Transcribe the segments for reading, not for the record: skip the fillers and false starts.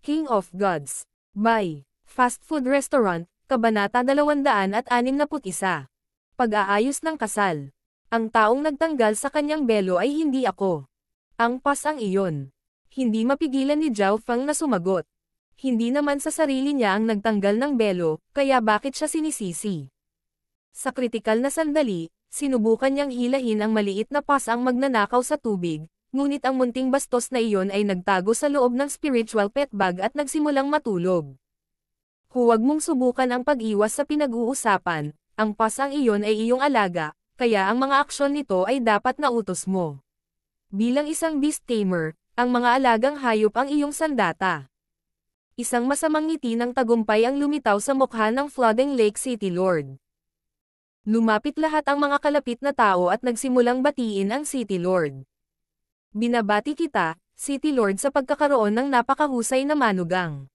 King of Gods. By Fast Food Restaurant, Kabanata 261. Pag-aayos ng kasal. Ang taong nagtanggal sa kanyang belo ay hindi ako. Ang pas ang iyon. Hindi mapigilan ni Zhao Feng na sumagot. Hindi naman sa sarili niya ang nagtanggal ng belo, kaya bakit siya sinisisi? Sa kritikal na sandali, sinubukan niyang hilahin ang maliit na pas ang magnanakaw sa tubig, ngunit ang munting bastos na iyon ay nagtago sa loob ng spiritual pet bag at nagsimulang matulog. Huwag mong subukan ang pag-iwas sa pinag-uusapan, ang pas ang iyon ay iyong alaga, kaya ang mga aksyon nito ay dapat na utos mo. Bilang isang beast tamer, ang mga alagang hayop ang iyong sandata. Isang masamang ngiti ng tagumpay ang lumitaw sa mukha ng Flooding Lake City Lord. Lumapit lahat ang mga kalapit na tao at nagsimulang batiin ang City Lord. Binabati kita, City Lord sa pagkakaroon ng napakahusay na manugang.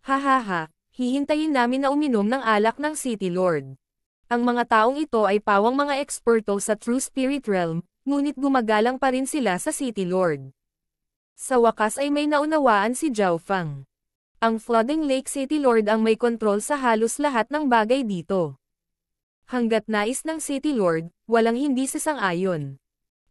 Hahaha, hihintayin namin na uminom ng alak ng City Lord. Ang mga taong ito ay pawang mga eksperto sa True Spirit Realm, ngunit gumagalang pa rin sila sa City Lord. Sa wakas ay may naunawaan si Zhao Feng. Ang Flooding Lake City Lord ang may kontrol sa halos lahat ng bagay dito. Hanggat nais ng City Lord, walang hindi sasang-ayon.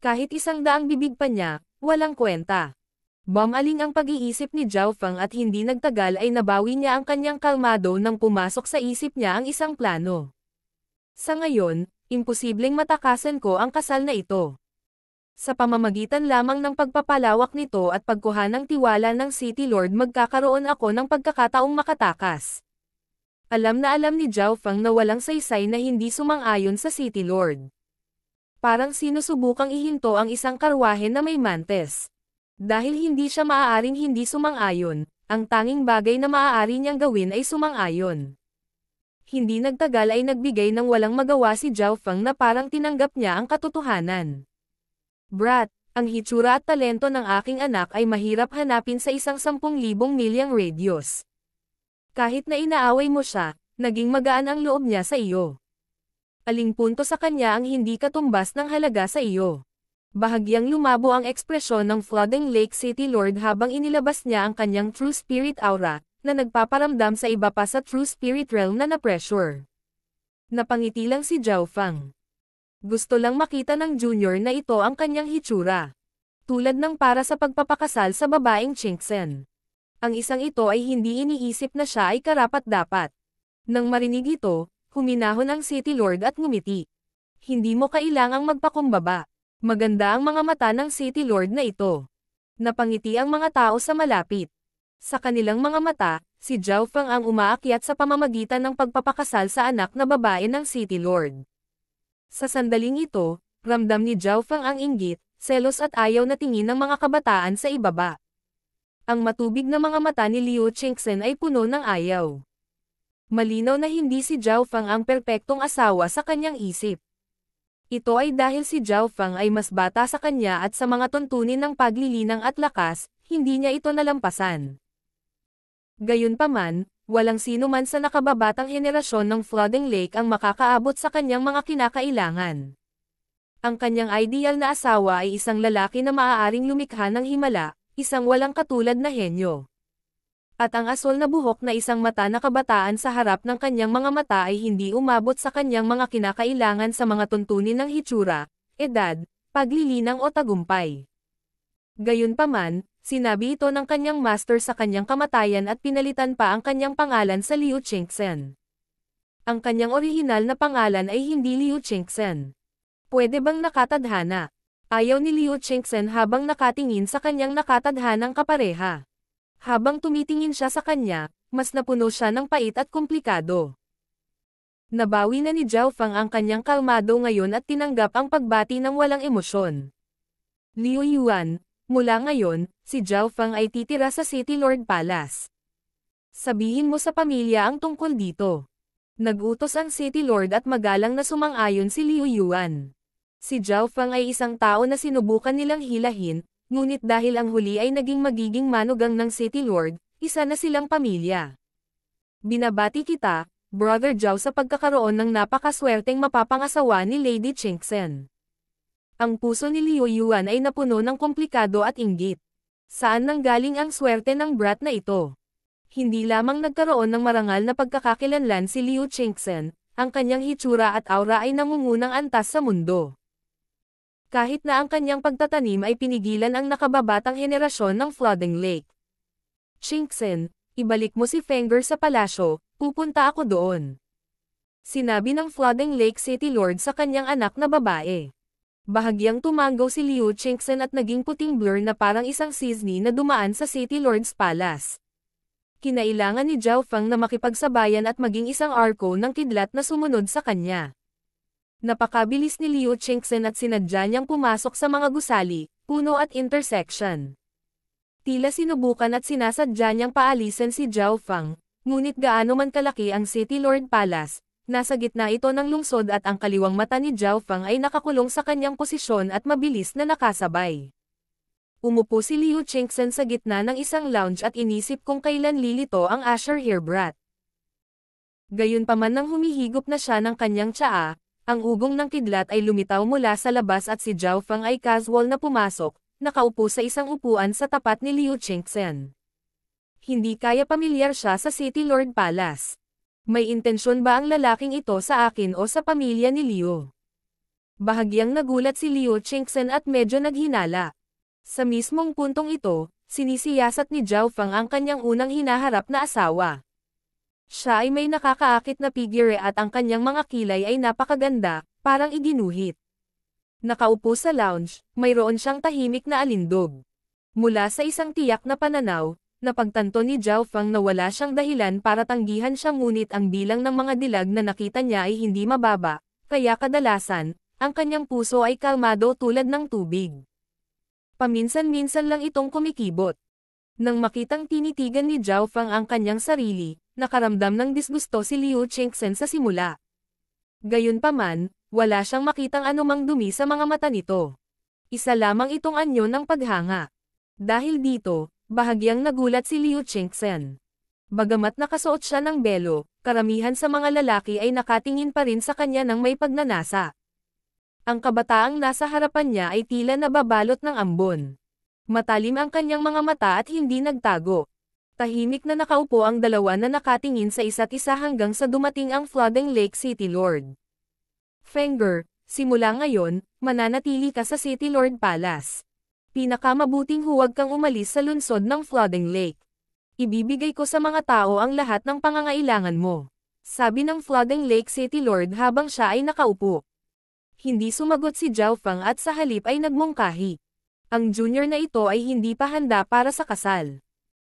Kahit 100 bibig pa niya, walang kwenta. Bumaling ang pag-iisip ni Zhao Feng at hindi nagtagal ay nabawi niya ang kanyang kalmado nang pumasok sa isip niya ang isang plano. Sa ngayon, imposibleng matakasan ko ang kasal na ito. Sa pamamagitan lamang ng pagpapalawak nito at pagkuha ng tiwala ng City Lord magkakaroon ako ng pagkakataong makatakas. Alam ni Zhao Feng na walang saysay na hindi sumang-ayon sa City Lord. Parang sinusubukang ihinto ang isang karwahe na may mantes. Dahil hindi siya maaaring hindi sumang-ayon, ang tanging bagay na maaari niyang gawin ay sumang-ayon. Hindi nagtagal ay nagbigay ng walang magawa si Zhao Feng na parang tinanggap niya ang katotohanan. Brat, ang hitsura at talento ng aking anak ay mahirap hanapin sa isang 10,000 milyang radius. Kahit na inaaway mo siya, naging magaan ang loob niya sa iyo. Aling punto sa kanya ang hindi katumbas ng halaga sa iyo? Bahagyang lumabo ang ekspresyon ng Flooding Lake City Lord habang inilabas niya ang kanyang True Spirit Aura, na nagpaparamdam sa iba pa sa True Spirit Realm na na-pressure. Napangiti lang si Zhao Feng. Gusto lang makita ng junior na ito ang kanyang hitsura. Tulad ng para sa pagpapakasal sa babaeng Chingsen. Ang isang ito ay hindi iniisip na siya ay karapat-dapat. Nang marinig ito, huminahon ang City Lord at ngumiti. Hindi mo kailangang magpakumbaba. Maganda ang mga mata ng City Lord na ito. Napangiti ang mga tao sa malapit. Sa kanilang mga mata, si Zhao Feng ang umaakyat sa pamamagitan ng pagpapakasal sa anak na babae ng City Lord. Sa sandaling ito, ramdam ni Zhao Feng ang inggit, selos at ayaw na tingin ng mga kabataan sa ibaba. Ang matubig na mga mata ni Liu Chingsen ay puno ng ayaw. Malinaw na hindi si Zhao Feng ang perpektong asawa sa kanyang isip. Ito ay dahil si Zhao Feng ay mas bata sa kanya at sa mga tuntunin ng paglilinang at lakas, hindi niya ito nalampasan. Gayunpaman, walang sino man sa nakababatang henerasyon ng Flooding Lake ang makakaabot sa kanyang mga kinakailangan. Ang kanyang ideal na asawa ay isang lalaki na maaaring lumikha ng himala, isang walang katulad na henyo. At ang asol na buhok na isang mata na kabataan sa harap ng kanyang mga mata ay hindi umabot sa kanyang mga kinakailangan sa mga tuntunin ng hitsura, edad, paglilinang o tagumpay. Gayunpaman, sinabi ito ng kanyang master sa kanyang kamatayan at pinalitan pa ang kanyang pangalan sa Liu Chingsen. Ang kanyang orihinal na pangalan ay hindi Liu Chingsen. Pwede bang nakatadhana? Ayaw ni Liu Chingsen habang nakatingin sa kanyang nakatadhanang kapareha. Habang tumitingin siya sa kanya, mas napuno siya ng pait at komplikado. Nabawi na ni Zhao Feng ang kanyang kalmado ngayon at tinanggap ang pagbati ng walang emosyon. Liu Yuan, mula ngayon, si Zhao Feng ay titira sa City Lord Palace. Sabihin mo sa pamilya ang tungkol dito. Nag-utos ang City Lord at magalang na sumang-ayon si Liu Yuan. Si Zhao Feng ay isang tao na sinubukan nilang hilahin, ngunit dahil ang huli ay naging magiging manugang ng City Lord, isa na silang pamilya. Binabati kita, Brother Zhao sa pagkakaroon ng napakaswerteng mapapangasawa ni Lady Chingsen. Ang puso ni Liu Yuan ay napuno ng komplikado at inggit. Saan nanggaling ang swerte ng brat na ito? Hindi lamang nagkaroon ng marangal na pagkakakilanlan si Liu Qingchen, ang kanyang hitsura at aura ay nangungunang antas sa mundo. Kahit na ang kanyang pagtatanim ay pinigilan ang nakababatang henerasyon ng Flooding Lake. Qingchen, ibalik mo si Fengger sa palasyo, pupunta ako doon. Sinabi ng Flooding Lake City Lord sa kanyang anak na babae. Bahagyang tumango si Liu Qingchen at naging puting blur na parang isang sisni na dumaan sa City Lord's Palace. Kinailangan ni Zhao Feng na makipagsabayan at maging isang arko ng kidlat na sumunod sa kanya. Napakabilis ni Liu Qingchen at sinadya niyang pumasok sa mga gusali, puno at intersection. Tila sinubukan at sinasadya niyang paalisin si Zhao Feng, ngunit gaano man kalaki ang City Lord Palace, nasa gitna ito ng lungsod at ang kaliwang mata ni Zhao Feng ay nakakulong sa kanyang posisyon at mabilis na nakasabay. Umupo si Liu Qingchen sa gitna ng isang lounge at inisip kung kailan lilito ang Asher Hairbrat. Gayunpaman nang humihigop na siya ng kanyang tsaa, ang ugong ng kidlat ay lumitaw mula sa labas at si Zhao Feng ay casual na pumasok, nakaupo sa isang upuan sa tapat ni Liu Qingchen. Hindi kaya pamilyar siya sa City Lord Palace. May intensyon ba ang lalaking ito sa akin o sa pamilya ni Liu? Bahagyang nagulat si Liu Qingchen at medyo naghinala. Sa mismong puntong ito, sinisiyasat ni Zhao Feng ang kanyang unang hinaharap na asawa. Siya ay may nakakaakit na figure at ang kanyang mga kilay ay napakaganda, parang iginuhit. Nakaupo sa lounge, mayroon siyang tahimik na alindog. Mula sa isang tiyak na pananaw, napagtanto ni Zhao Feng na wala siyang dahilan para tanggihan siya ngunit ang bilang ng mga dilag na nakita niya ay hindi mababa, kaya kadalasan, ang kanyang puso ay kalmado tulad ng tubig. Paminsan-minsan lang itong kumikibot. Nang makitang tinitigan ni Zhao Feng ang kanyang sarili, nakaramdam ng disgusto si Liu Qingchen sa simula. Gayunpaman, wala siyang makitang anumang dumi sa mga mata nito. Isa lamang itong anyo ng paghanga. Dahil dito, bahagyang nagulat si Liu Qingchen. Bagamat nakasuot siya ng belo, karamihan sa mga lalaki ay nakatingin pa rin sa kanya ng may pagnanasa. Ang kabataang nasa harapan niya ay tila nababalot ng ambon. Matalim ang kanyang mga mata at hindi nagtago. Tahimik na nakaupo ang dalawa na nakatingin sa isa't isa hanggang sa dumating ang Flooding Lake City Lord. Fengger, simula ngayon, mananatili ka sa City Lord Palace. Pinakamabuting huwag kang umalis sa lungsod ng Flooding Lake. Ibibigay ko sa mga tao ang lahat ng pangangailangan mo. Sabi ng Flooding Lake City Lord habang siya ay nakaupo. Hindi sumagot si Zhao Feng at sa halip ay nagmungkahi. Ang junior na ito ay hindi pa handa para sa kasal.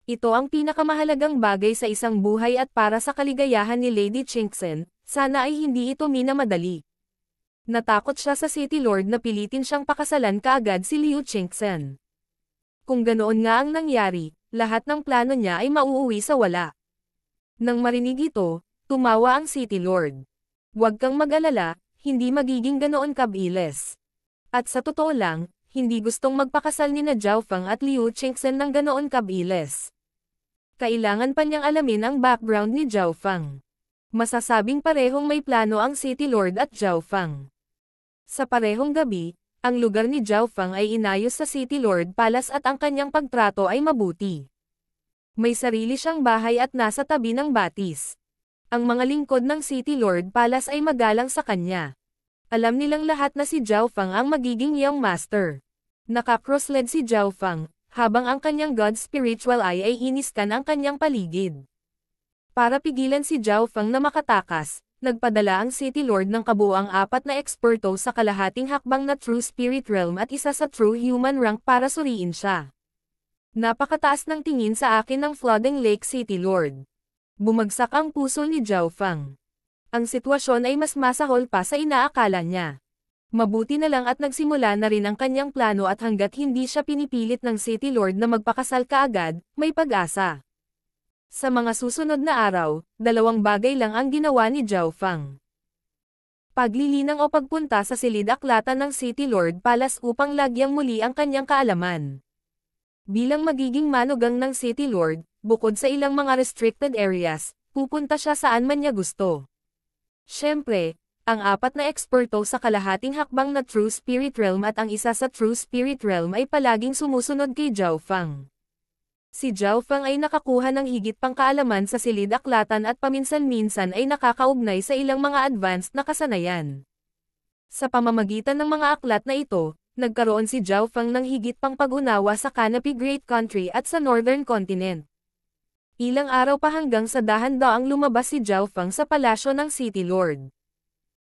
Ito ang pinakamahalagang bagay sa isang buhay at para sa kaligayahan ni Lady Qingchen, sana ay hindi ito minamadali. Natakot siya sa City Lord na pilitin siyang pakasalan kaagad si Liu Qingchen. Kung ganoon nga ang nangyari, lahat ng plano niya ay mauuwi sa wala. Nang marinig ito, tumawa ang City Lord. Huwag kang mag-alala, hindi magiging ganoon kabilis. At sa totoo lang, hindi gustong magpakasal ni na Zhao Feng at Liu Qingchen ng ganoon kabilis. Kailangan pa niyang alamin ang background ni Zhao Feng. Masasabing parehong may plano ang City Lord at Zhao Feng. Sa parehong gabi, ang lugar ni Zhao Feng ay inayos sa City Lord Palace at ang kanyang pagtrato ay mabuti. May sarili siyang bahay at nasa tabi ng batis. Ang mga lingkod ng City Lord Palace ay magalang sa kanya. Alam nilang lahat na si Zhao Feng ang magiging Young Master. Naka-cross-led si Zhao Feng, habang ang kanyang God Spiritual Eye ay iniskan ang kanyang paligid. Para pigilan si Zhao Feng na makatakas, nagpadala ang City Lord ng kabuuang 4 na eksperto sa kalahating hakbang na True Spirit Realm at isa sa True Human Rank para suriin siya. Napakataas ng tingin sa akin ng Flooding Lake City Lord. Bumagsak ang puso ni Zhao Feng. Ang sitwasyon ay mas masahol pa sa inaakala niya. Mabuti na lang at nagsimula na rin ang kanyang plano at hanggat hindi siya pinipilit ng City Lord na magpakasal kaagad, may pag-asa. Sa mga susunod na araw, 2 bagay lang ang ginawa ni Zhao Feng. Paglilinang o pagpunta sa silid-aklatan ng City Lord Palace upang lagyang muli ang kanyang kaalaman. Bilang magiging manugang ng City Lord, bukod sa ilang mga restricted areas, pupunta siya saan man niya gusto. Siyempre, ang 4 na eksperto sa kalahating hakbang na True Spirit Realm at ang isa sa True Spirit Realm ay palaging sumusunod kay Zhao Feng. Si Zhao Feng ay nakakuha ng higit pang kaalaman sa silid-aklatan at paminsan-minsan ay nakakaugnay sa ilang mga advanced na kasanayan. Sa pamamagitan ng mga aklat na ito, nagkaroon si Zhao Feng ng higit pang pag-unawa sa Canopy Great Country at sa Northern Continent. Ilang araw pa hanggang sa dahan-daang lumabas si Zhao Feng sa palasyo ng City Lord.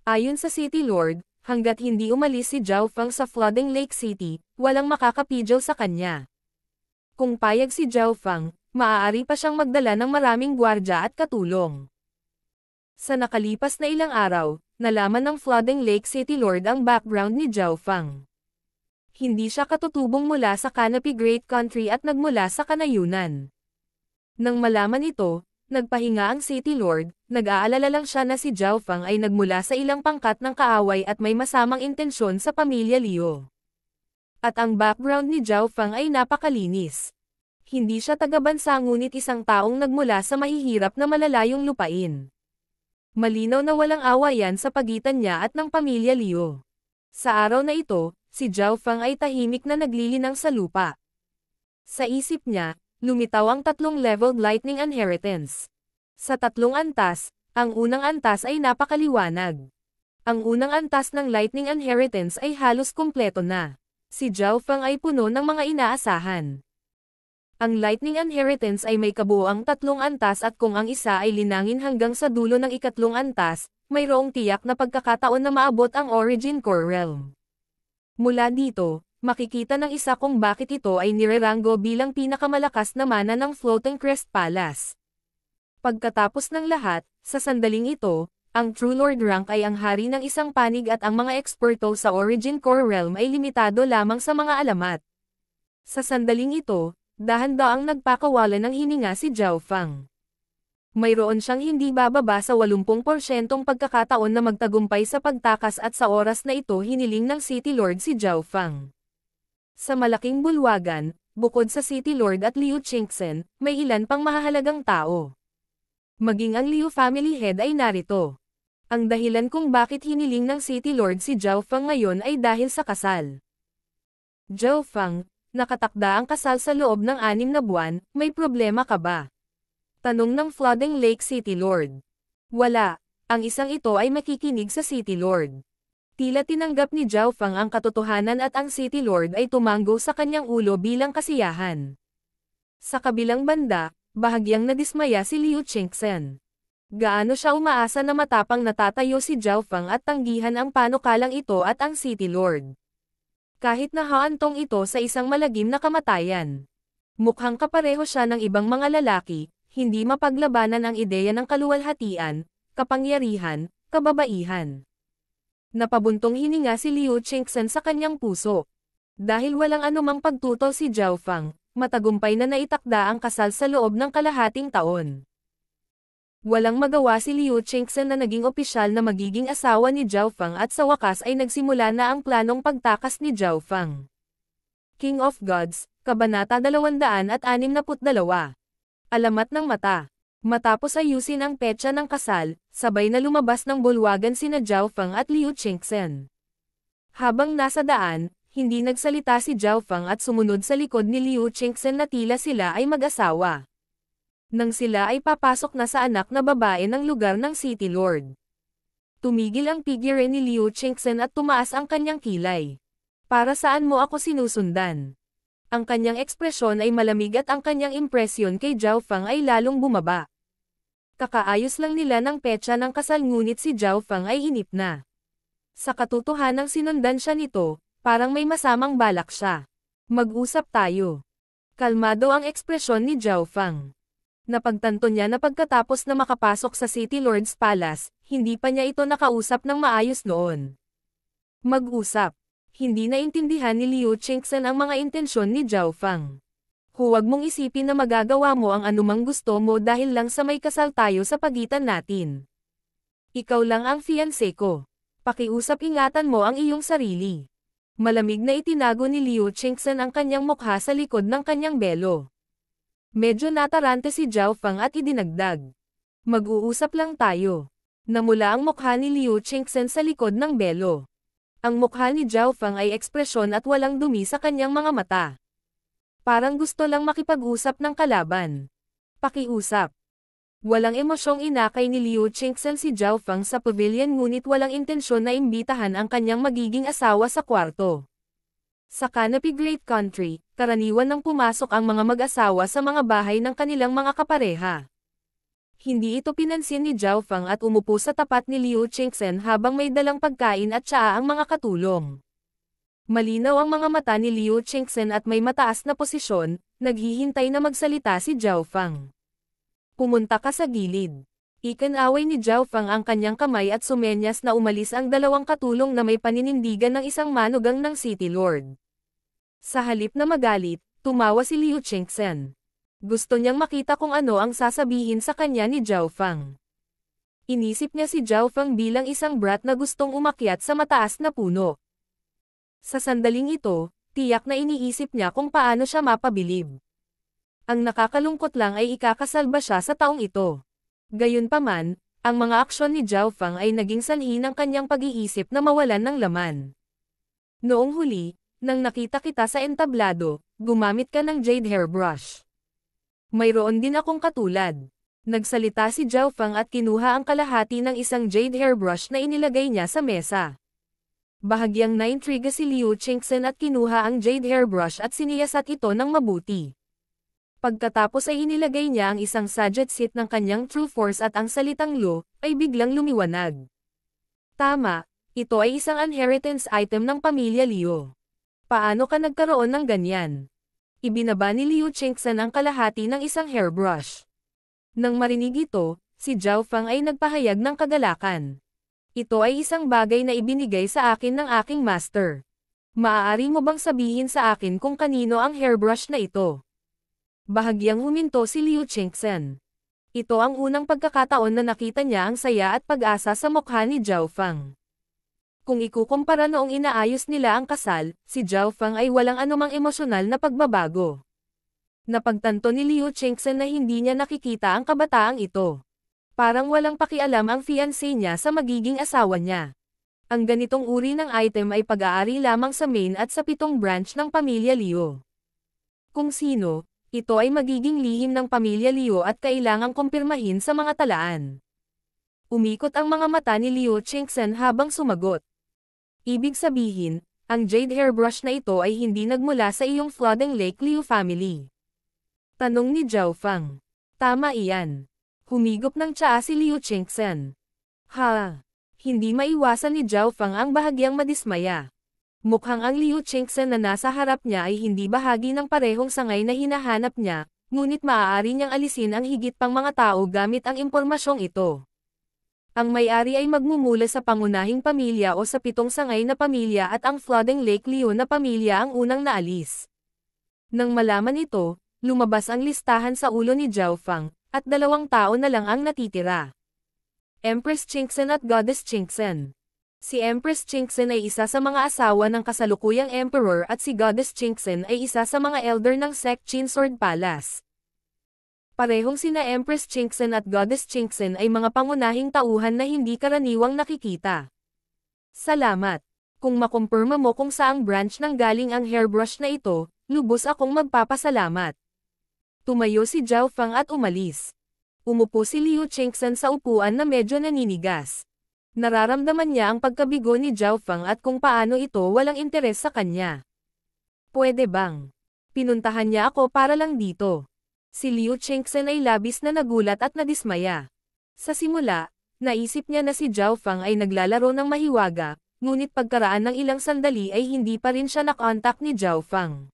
Ayon sa City Lord, hanggat hindi umalis si Zhao Feng sa Flooding Lake City, walang makakapigil sa kanya. Kung payag si Zhao Feng, maaari pa siyang magdala ng maraming gwardya at katulong. Sa nakalipas na ilang araw, nalaman ng Flooding Lake City Lord ang background ni Zhao Feng. Hindi siya katutubong mula sa Canopy Great Country at nagmula sa kanayunan. Nang malaman ito, nagpahinga ang City Lord, nag-aalala lang siya na si Zhao Feng ay nagmula sa ilang pangkat ng kaaway at may masamang intensyon sa pamilya Liu. At ang background ni Zhao Feng ay napakalinis. Hindi siya taga-bansa ngunit isang taong nagmula sa mahihirap na malalayong lupain. Malinaw na walang awayan sa pagitan niya at ng pamilya Liu. Sa araw na ito, si Zhao Feng ay tahimik na naglilinang sa lupa. Sa isip niya, lumitaw ang 3-leveled lightning inheritance. Sa 3 antas, ang unang antas ay napakaliwanag. Ang unang antas ng lightning inheritance ay halos kumpleto na. Si Zhao Feng ay puno ng mga inaasahan. Ang lightning inheritance ay may kabuuang 3 antas at kung ang isa ay linangin hanggang sa dulo ng 3 antas, mayroong tiyak na pagkakataon na maabot ang Origin Core Realm. Mula dito, makikita ng isa kung bakit ito ay nireranggo bilang pinakamalakas na mana ng Floating Crest Palace. Pagkatapos ng lahat, sa sandaling ito, ang True Lord rank ay ang hari ng isang panig at ang mga eksperto sa Origin Core Realm ay limitado lamang sa mga alamat. Sa sandaling ito, dahan-daang nagpakawalan ng hininga si Zhao Feng. Mayroon siyang hindi bababa sa 80% pagkakataon na magtagumpay sa pagtakas at sa oras na ito hiniling ng City Lord si Zhao Feng. Sa malaking bulwagan, bukod sa City Lord at Liu Qingxen, may ilan pang mahahalagang tao. Maging ang Liu family head ay narito. Ang dahilan kung bakit hiniling ng City Lord si Zhao Feng ngayon ay dahil sa kasal. Zhao Feng, nakatakda ang kasal sa loob ng 6 na buwan, may problema ka ba? Tanong ng Flooding Lake City Lord. Wala, ang isang ito ay makikinig sa City Lord. Tila tinanggap ni Zhao Feng ang katotohanan at ang City Lord ay tumanggo sa kanyang ulo bilang kasiyahan. Sa kabilang banda, bahagyang nadismaya si Liu Qingxen. Gaano siya umaasa na matapang natatayo si Zhao Feng at tanggihan ang panukalang ito at ang City Lord. Kahit na haantong ito sa isang malagim na kamatayan. Mukhang kapareho siya ng ibang mga lalaki, hindi mapaglabanan ang ideya ng kaluwalhatian, kapangyarihan, kababaihan. Napabuntong hininga si Liu Qingxen sa kanyang puso. Dahil walang anumang pagtutol si Zhao Feng, matagumpay na naitakda ang kasal sa loob ng kalahating taon. Walang magawa si Liu Qingxen na naging opisyal na magiging asawa ni Zhao Feng at sa wakas ay nagsimula na ang planong pagtakas ni Zhao Feng. King of Gods, Kabanata 262. Alamat ng mata. Matapos ayusin ang petsa ng kasal, sabay na lumabas ng bulwagan sina Zhao Feng at Liu Qingxen. Habang nasa daan, hindi nagsalita si Zhao Feng at sumunod sa likod ni Liu Qingxen na tila sila ay mag-asawa. Nang sila ay papasok na sa anak na babae ng lugar ng City Lord. Tumigil ang figure ni Liu Qingxen at tumaas ang kanyang kilay. Para saan mo ako sinusundan? Ang kanyang ekspresyon ay malamig at ang kanyang impresyon kay Zhao Feng ay lalong bumaba. Kakaayos lang nila ng petsa ng kasal ngunit si Zhao Feng ay inip na. Sa katotohanang sinundan siya nito, parang may masamang balak siya. Mag-usap tayo. Kalmado ang ekspresyon ni Zhao Feng. Napagtanto niya na pagkatapos na makapasok sa City Lord's Palace, hindi pa niya ito nakausap ng maayos noon. Mag-usap. Hindi naintindihan ni Liu Qingxen ang mga intensyon ni Zhao Feng. Huwag mong isipin na magagawa mo ang anumang gusto mo dahil lang sa may kasal tayo sa pagitan natin. Ikaw lang ang fiancé ko. Pakiusap ingatan mo ang iyong sarili. Malamig na itinago ni Liu Qingxen ang kanyang mukha sa likod ng kanyang belo. Medyo natarante si Zhao Feng at idinagdag. Mag-uusap lang tayo. Namula ang mukha ni Liu Qingxen sa likod ng belo. Ang mukha ni Zhao Feng ay ekspresyon at walang dumi sa kanyang mga mata. Parang gusto lang makipag-usap ng kalaban. Pakiusap. Walang emosyong inakay ni Liu Qingchen si Zhao Feng sa pavilion ngunit walang intensyon na imbitahan ang kanyang magiging asawa sa kwarto. Sa Canopy Great Country, karaniwan nang pumasok ang mga mag-asawa sa mga bahay ng kanilang mga kapareha. Hindi ito pinansin ni Zhao Feng at umupo sa tapat ni Liu Qingchen habang may dalang pagkain at tsaa ang mga katulong. Malinaw ang mga mata ni Liu Qingchen at may mataas na posisyon, naghihintay na magsalita si Zhao Feng. Pumunta ka sa gilid. Ikinaway ni Zhao Feng ang kanyang kamay at sumenyas na umalis ang dalawang katulong na may paninindigan ng isang manugang ng City Lord. Sa halip na magalit, tumawa si Liu Qingchen. Gusto niyang makita kung ano ang sasabihin sa kanya ni Zhao Feng. Inisip niya si Zhao Feng bilang isang brat na gustong umakyat sa mataas na puno. Sa sandaling ito, tiyak na iniisip niya kung paano siya mapabilib. Ang nakakalungkot lang ay ikakasal ba siya sa taong ito. Gayunpaman, ang mga aksyon ni Zhao Feng ay naging sanhi ng kanyang pag-iisip na mawalan ng laman. Noong huli, nang nakita kita sa entablado, gumamit ka ng jade hairbrush. Mayroon din akong katulad. Nagsalita si Zhao Feng at kinuha ang kalahati ng isang jade hairbrush na inilagay niya sa mesa. Bahagyang naintriga si Liu Qingchen at kinuha ang jade hairbrush at siniyasat ito ng mabuti. Pagkatapos ay inilagay niya ang isang Sajet seat ng kanyang True Force at ang salitang Lo, ay biglang lumiwanag. Tama, ito ay isang inheritance item ng pamilya Liu. Paano ka nagkaroon ng ganyan? Ibinaba ni Liu Qingchen ang kalahati ng isang hairbrush. Nang marinig ito, si Zhao Feng ay nagpahayag ng kagalakan. Ito ay isang bagay na ibinigay sa akin ng aking master. Maaari mo bang sabihin sa akin kung kanino ang hairbrush na ito? Bahagyang huminto si Liu Qingchen. Ito ang unang pagkakataon na nakita niya ang saya at pag-asa sa mukha ni Zhao Feng. Kung ikukumpara noong inaayos nila ang kasal, si Zhao Feng ay walang anumang emosyonal na pagbabago. Napagtanto ni Liu Qingchen na hindi niya nakikita ang kabataang ito. Parang walang pakialam ang fiancé niya sa magiging asawa niya. Ang ganitong uri ng item ay pag-aari lamang sa main at sa 7 branch ng pamilya Liu. Kung sino, ito ay magiging lihim ng pamilya Liu at kailangang kumpirmahin sa mga talaan. Umikot ang mga mata ni Liu Qingchen habang sumagot. Ibig sabihin, ang jade hairbrush na ito ay hindi nagmula sa iyong Flooding Lake Liu family. Tanong ni Zhao Feng. Tama iyan. Humigop ng tsaa si Liu Qingchen. Ha! Hindi maiwasan ni Zhao Feng ang bahagyang madismaya. Mukhang ang Liu Qingchen na nasa harap niya ay hindi bahagi ng parehong sangay na hinahanap niya, ngunit maaari niyang alisin ang higit pang mga tao gamit ang impormasyong ito. Ang may-ari ay magmumula sa pangunahing pamilya o sa 7 sangay na pamilya at ang Flooding Lake Liu na pamilya ang unang naalis. Nang malaman ito, lumabas ang listahan sa ulo ni Zhao Feng, at 2 tao na lang ang natitira. Empress Qingchen at Goddess Qingchen. Si Empress Qingchen ay isa sa mga asawa ng kasalukuyang emperor at si Goddess Qingchen ay isa sa mga elder ng sect Qin Sword Palace. Parehong sina Empress Qingchen at Goddess Qingchen ay mga pangunahing tauhan na hindi karaniwang nakikita. Salamat. Kung makumpirma mo kung saang branch nang galing ang hairbrush na ito, lubos akong magpapasalamat. Tumayo si Zhao Feng at umalis. Umupo si Liu Qingchen sa upuan na medyo naninigas. Nararamdaman niya ang pagkabigo ni Zhao Feng at kung paano ito walang interes sa kanya. Pwede bang? Pinuntahan niya ako para lang dito. Si Liu Qingchen ay labis na nagulat at nadismaya. Sa simula, naisip niya na si Zhao Feng ay naglalaro ng mahiwaga, ngunit pagkaraan ng ilang sandali ay hindi pa rin siya nakontak ni Zhao Feng.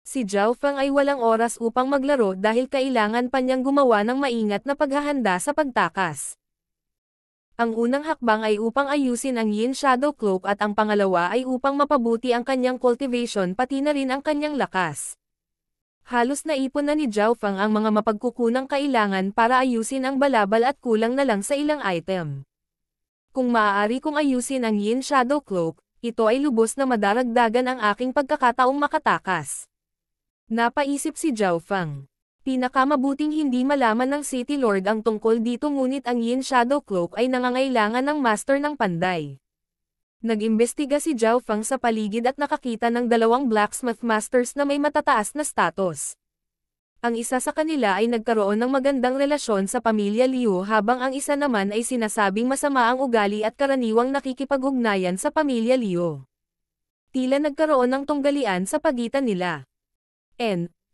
Si Zhao Feng ay walang oras upang maglaro dahil kailangan pa niyang gumawa ng maingat na paghahanda sa pagtakas. Ang unang hakbang ay upang ayusin ang Yin Shadow Cloak at ang pangalawa ay upang mapabuti ang kanyang cultivation pati na rin ang kanyang lakas. Halos naipon na ni Zhao Feng ang mga mapagkukunang kailangan para ayusin ang balabal at kulang na lang sa ilang item. Kung maaari kong ayusin ang Yin Shadow Cloak, ito ay lubos na madaragdagan ang aking pagkakataong makatakas. Napaisip si Zhao Feng. Pinakamabuting hindi malaman ng City Lord ang tungkol dito ngunit ang Yin Shadow Cloak ay nangangailangan ng master ng panday. Nag-imbestiga si Zhao Feng sa paligid at nakakita ng dalawang blacksmith masters na may matataas na status. Ang isa sa kanila ay nagkaroon ng magandang relasyon sa pamilya Liu habang ang isa naman ay sinasabing masama ang ugali at karaniwang nakikipag-ugnayan sa pamilya Liu. Tila nagkaroon ng tunggalian sa pagitan nila.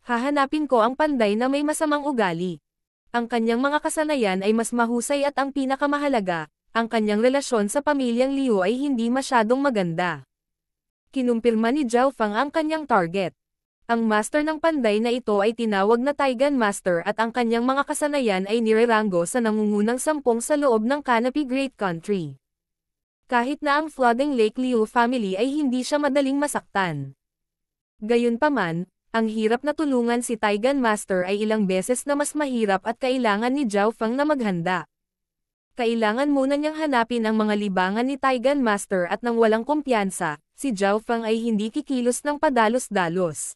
Hahanapin ko ang panday na may masamang ugali. Ang kanyang mga kasanayan ay mas mahusay at ang pinakamahalaga, ang kanyang relasyon sa pamilyang Liu ay hindi masyadong maganda. Kinumpirma ni Zhao Feng ang kanyang target. Ang master ng panday na ito ay tinawag na Taigan Master at ang kanyang mga kasanayan ay nireranggo sa nangungunang 10 sa loob ng Canopy Great Country. Kahit na ang Flooding Lake Liu family ay hindi siya madaling masaktan. Gayunpaman, ang hirap na tulungan si Taigan Master ay ilang beses na mas mahirap at kailangan ni Zhao Feng na maghanda. Kailangan muna niyang hanapin ang mga libangan ni Taigan Master at nang walang kumpiyansa, si Zhao Feng ay hindi kikilos ng padalos-dalos.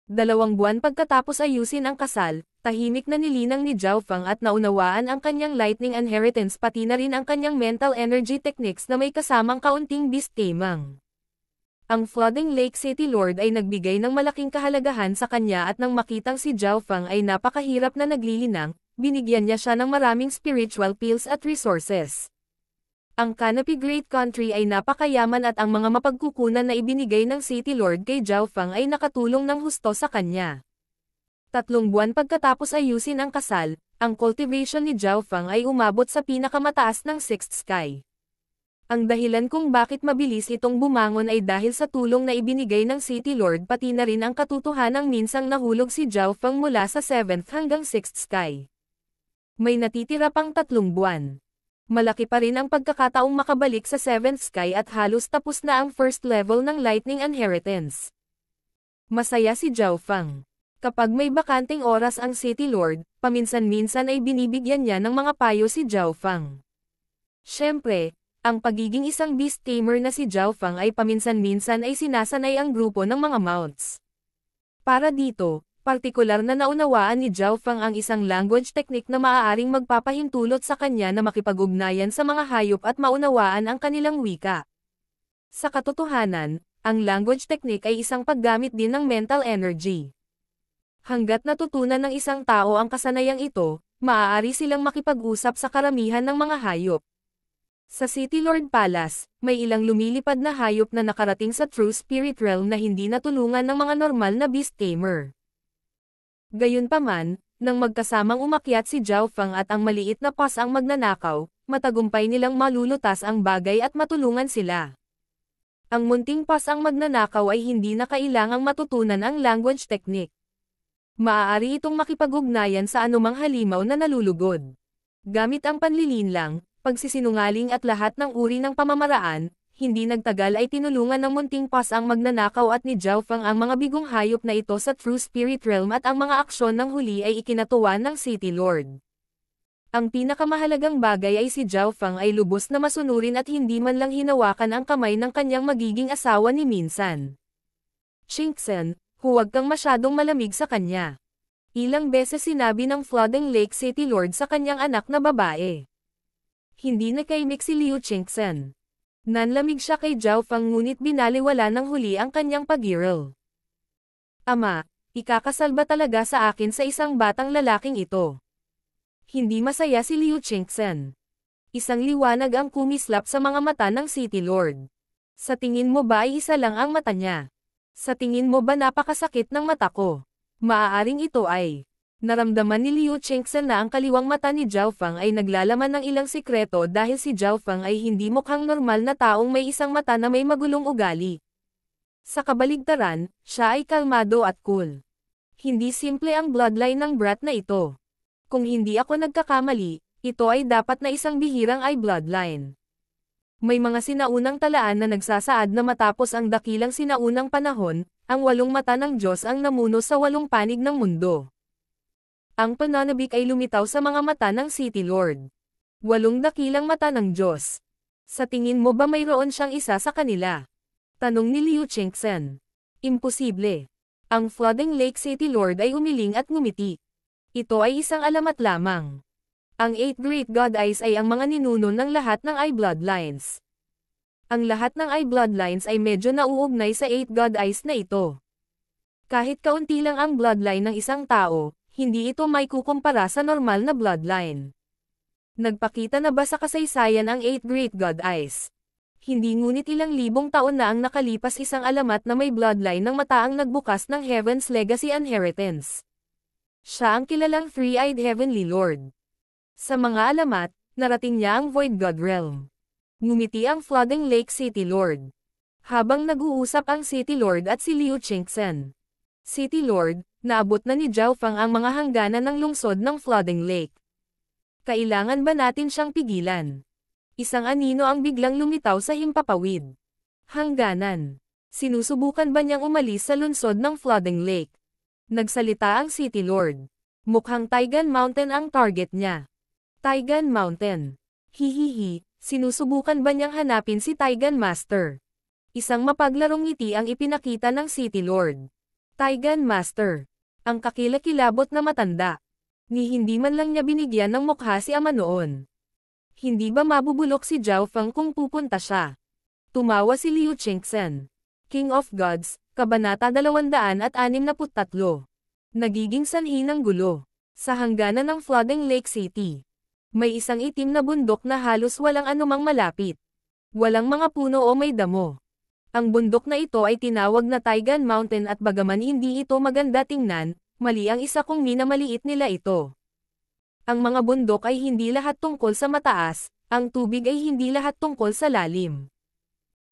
2 buwan pagkatapos ayusin ang kasal, tahimik na nilinang ni Zhao Feng at naunawaan ang kanyang lightning inheritance pati na rin ang kanyang mental energy techniques na may kasamang kaunting beast tamang. Ang Flooding Lake City Lord ay nagbigay ng malaking kahalagahan sa kanya at nang makitang si Zhao Feng ay napakahirap na naglilinang, binigyan niya siya ng maraming spiritual pills at resources. Ang Canopy Great Country ay napakayaman at ang mga mapagkukunan na ibinigay ng City Lord kay Zhao Feng ay nakatulong ng husto sa kanya. 3 buwan pagkatapos ayusin ang kasal, ang cultivation ni Zhao Feng ay umabot sa pinakamataas ng 6th sky. Ang dahilan kung bakit mabilis itong bumangon ay dahil sa tulong na ibinigay ng City Lord pati na rin ang katotohanang minsang nahulog si Zhao Feng mula sa 7th hanggang 6th sky. May natitira pang 3 buwan. Malaki pa rin ang pagkakataong makabalik sa 7th sky at halos tapos na ang first level ng lightning inheritance. Masaya si Zhao Feng. Kapag may bakanting oras ang City Lord, paminsan-minsan ay binibigyan niya ng mga payo si Zhao Feng. Siyempre, ang pagiging isang beast tamer na si Zhao Feng ay paminsan-minsan ay sinasanay ang grupo ng mga mounts. Para dito, partikular na naunawaan ni Zhao Feng ang isang language technique na maaaring magpapahintulot sa kanya na makipag-ugnayan sa mga hayop at maunawaan ang kanilang wika. Sa katotohanan, ang language technique ay isang paggamit din ng mental energy. Hanggat natutunan ng isang tao ang kasanayang ito, maaari silang makipag-usap sa karamihan ng mga hayop. Sa City Lord Palace, may ilang lumilipad na hayop na nakarating sa True Spirit Realm na hindi natulungan ng mga normal na beast tamer. Gayunpaman, nang magkasamang umakyat si Zhao Feng at ang maliit na paws ang magnanakaw, matagumpay nilang malulutas ang bagay at matulungan sila. Ang munting paws ang magnanakaw ay hindi na kailangang matutunan ang language technique. Maaari itong makipag-ugnayan sa anumang halimaw na nalulugod. Gamit ang panlilinlang, pagsisinungaling at lahat ng uri ng pamamaraan, hindi nagtagal ay tinulungan ng munting paws ang magnanakaw at ni Zhao Feng ang mga bigong hayop na ito sa True Spirit Realm at ang mga aksyon ng huli ay ikinatuwa ng City Lord. Ang pinakamahalagang bagay ay si Zhao Feng ay lubos na masunurin at hindi man lang hinawakan ang kamay ng kanyang magiging asawa ni Minsan. Qingxen, huwag kang masyadong malamig sa kanya. Ilang beses sinabi ng Flooding Lake City Lord sa kanyang anak na babae. Hindi nakaimik si Liu Qingxen. Nanlamig siya kay Zhao Feng ngunit binaliwala ng huli ang kanyang pag-iral. Ama, ikakasal ba talaga sa akin sa isang batang lalaking ito? Hindi masaya si Liu Qingxen. Isang liwanag ang kumislap sa mga mata ng City Lord. Sa tingin mo ba ay isa lang ang mata niya? Sa tingin mo ba napakasakit ng mata ko? Maaaring ito ay... Naramdaman ni Liu Qingxen na ang kaliwang mata ni Zhao Feng ay naglalaman ng ilang sikreto dahil si Zhao Feng ay hindi mukhang normal na taong may isang mata na may magulong ugali. Sa kabaligtaran, siya ay kalmado at cool. Hindi simple ang bloodline ng brat na ito. Kung hindi ako nagkakamali, ito ay dapat na isang bihirang ay bloodline. May mga sinaunang talaan na nagsasaad na matapos ang dakilang sinaunang panahon, ang 8 mata ng Diyos ang namuno sa 8 panig ng mundo. Ang pananabik ay lumitaw sa mga mata ng City Lord. 8 dakilang mata ng Diyos. Sa tingin mo ba mayroon siyang isa sa kanila? Tanong ni Liu Qingxen. Imposible. Ang Flooding Lake City Lord ay umiling at ngumiti. Ito ay isang alamat lamang. Ang 8 Great God Eyes ay ang mga ninuno ng lahat ng eye bloodlines. Ang lahat ng eye bloodlines ay medyo nauugnay sa 8 God Eyes na ito. Kahit kaunti lang ang bloodline ng isang tao, hindi ito may kukumpara sa normal na bloodline. Nagpakita na ba sa kasaysayan ang 8 Great God Eyes? Hindi ngunit ilang libong taon na ang nakalipas isang alamat na may bloodline ng mata ang nagbukas ng Heaven's Legacy Inheritance. Siya ang kilalang Three-Eyed Heavenly Lord. Sa mga alamat, narating niya ang Void God Realm. Ngumiti ang Flooding Lake City Lord. Habang nag-uusap ang City Lord at si Liu Qingxen. City Lord, naabot na ni Zhao Feng ang mga hangganan ng lungsod ng Flooding Lake. Kailangan ba natin siyang pigilan? Isang anino ang biglang lumitaw sa himpapawid. Hangganan. Sinusubukan ba niyang umalis sa lungsod ng Flooding Lake? Nagsalita ang City Lord. Mukhang Taigan Mountain ang target niya. Taigan Mountain. Hihihi, sinusubukan ba niyang hanapin si Taigan Master? Isang mapaglarong ngiti ang ipinakita ng City Lord. Taigan Master. Ang kakilakilabot na matanda. Ni hindi man lang niya binigyan ng mukha si ama noon. Hindi ba mabubulok si Zhao Feng kung pupunta siya? Tumawa si Liu Qingxen. King of Gods, Kabanata 263. Nagiging sanhi ng gulo. Sa hangganan ng Flooding Lake City. May isang itim na bundok na halos walang anumang malapit. Walang mga puno o may damo. Ang bundok na ito ay tinawag na Taigan Mountain at bagaman hindi ito maganda tingnan, mali ang isa kung minamaliit nila ito. Ang mga bundok ay hindi lahat tungkol sa mataas, ang tubig ay hindi lahat tungkol sa lalim.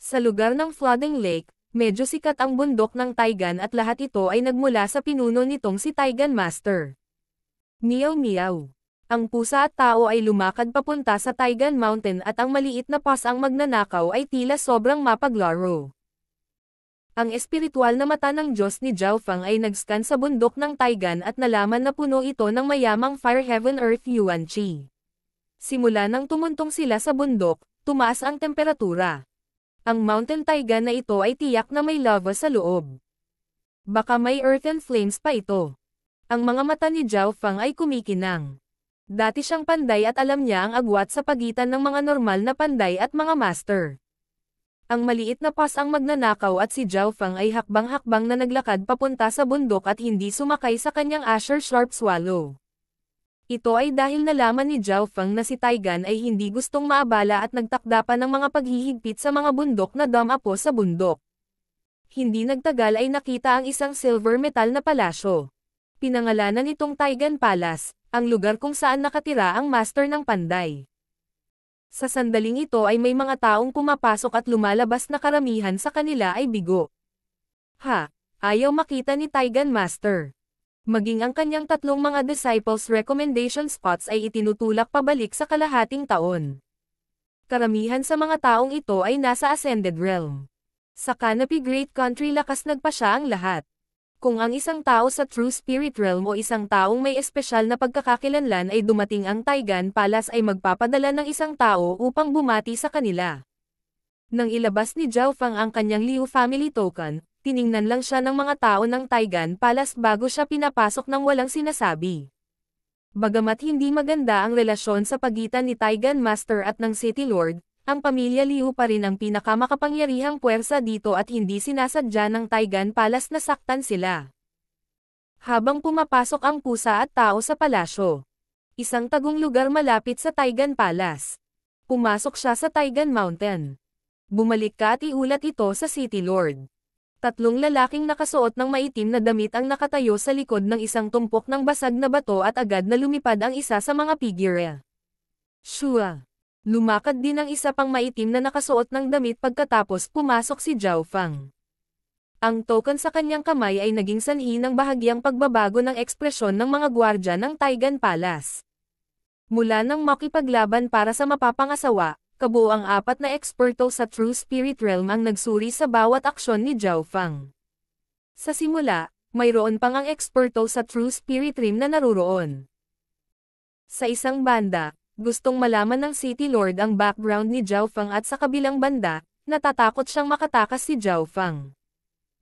Sa lugar ng Flooding Lake, medyo sikat ang bundok ng Taigan at lahat ito ay nagmula sa pinuno nitong si Taigan Master. Meow meow. Ang pusa at tao ay lumakad papunta sa Taigan Mountain at ang maliit na pas ang magnanakaw ay tila sobrang mapaglaro. Ang espiritual na mata ng Diyos ni Zhao Feng ay nag-scan sa bundok ng Taigan at nalaman na puno ito ng mayamang Fire Heaven Earth Yuan Qi. Simula nang tumuntong sila sa bundok, tumaas ang temperatura. Ang Mountain Taigan na ito ay tiyak na may lava sa loob. Baka may earth and flames pa ito. Ang mga mata ni Zhao Feng ay kumikinang. Dati siyang panday at alam niya ang agwat sa pagitan ng mga normal na panday at mga master. Ang maliit na pas ang magnanakaw at si Zhao Feng ay hakbang-hakbang na naglakad papunta sa bundok at hindi sumakay sa kanyang Asher Sharp Swallow. Ito ay dahil nalaman ni Zhao Feng na si Taigan ay hindi gustong maabala at nagtakda pa ng mga paghihigpit sa mga bundok na damapo sa bundok. Hindi nagtagal ay nakita ang isang silver metal na palasyo. Pinangalanan nitong Taigan Palace, ang lugar kung saan nakatira ang master ng panday. Sa sandaling ito ay may mga taong pumapasok at lumalabas na karamihan sa kanila ay bigo. Ayaw makita ni Taigan Master. Maging ang kanyang tatlong mga disciples recommendation spots ay itinutulak pabalik sa kalahating taon. Karamihan sa mga taong ito ay nasa Ascended Realm. Sa Canopy Great Country lakas nagpasya ang lahat. Kung ang isang tao sa True Spirit Realm o isang taong may espesyal na pagkakakilanlan ay dumating ang Taigan Palace ay magpapadala ng isang tao upang bumati sa kanila. Nang ilabas ni Zhao Feng ang kanyang Liu Family Token, tiningnan lang siya ng mga tao ng Taigan Palace bago siya pinapasok ng walang sinasabi. Bagamat hindi maganda ang relasyon sa pagitan ni Taigan Master at ng City Lord, ang pamilya Liu pa rin ang pinakamakapangyarihang puwersa dito at hindi sinasadya ng Taigan Palace na saktan sila. Habang pumapasok ang pusa at tao sa palasyo. Isang tagong lugar malapit sa Taigan Palace. Pumasok siya sa Taigan Mountain. Bumalik ka at iulat ito sa City Lord. Tatlong lalaking nakasuot ng maitim na damit ang nakatayo sa likod ng isang tumpok ng basag na bato at agad na lumipad ang isa sa mga figure. Shua. Lumakad din ang isa pang maitim na nakasuot ng damit pagkatapos pumasok si Zhao Feng. Ang token sa kanyang kamay ay naging sanhi ng bahagyang pagbabago ng ekspresyon ng mga gwardya ng Taigan Palace. Mula nang makipaglaban para sa mapapangasawa, kabuoang 4 na eksperto sa True Spirit Realm ang nagsuri sa bawat aksyon ni Zhao Feng. Sa simula, mayroon pang ang eksperto sa True Spirit Realm na naruroon. Sa isang banda, gustong malaman ng City Lord ang background ni Zhao Feng at sa kabilang banda, natatakot siyang makatakas si Zhao Feng.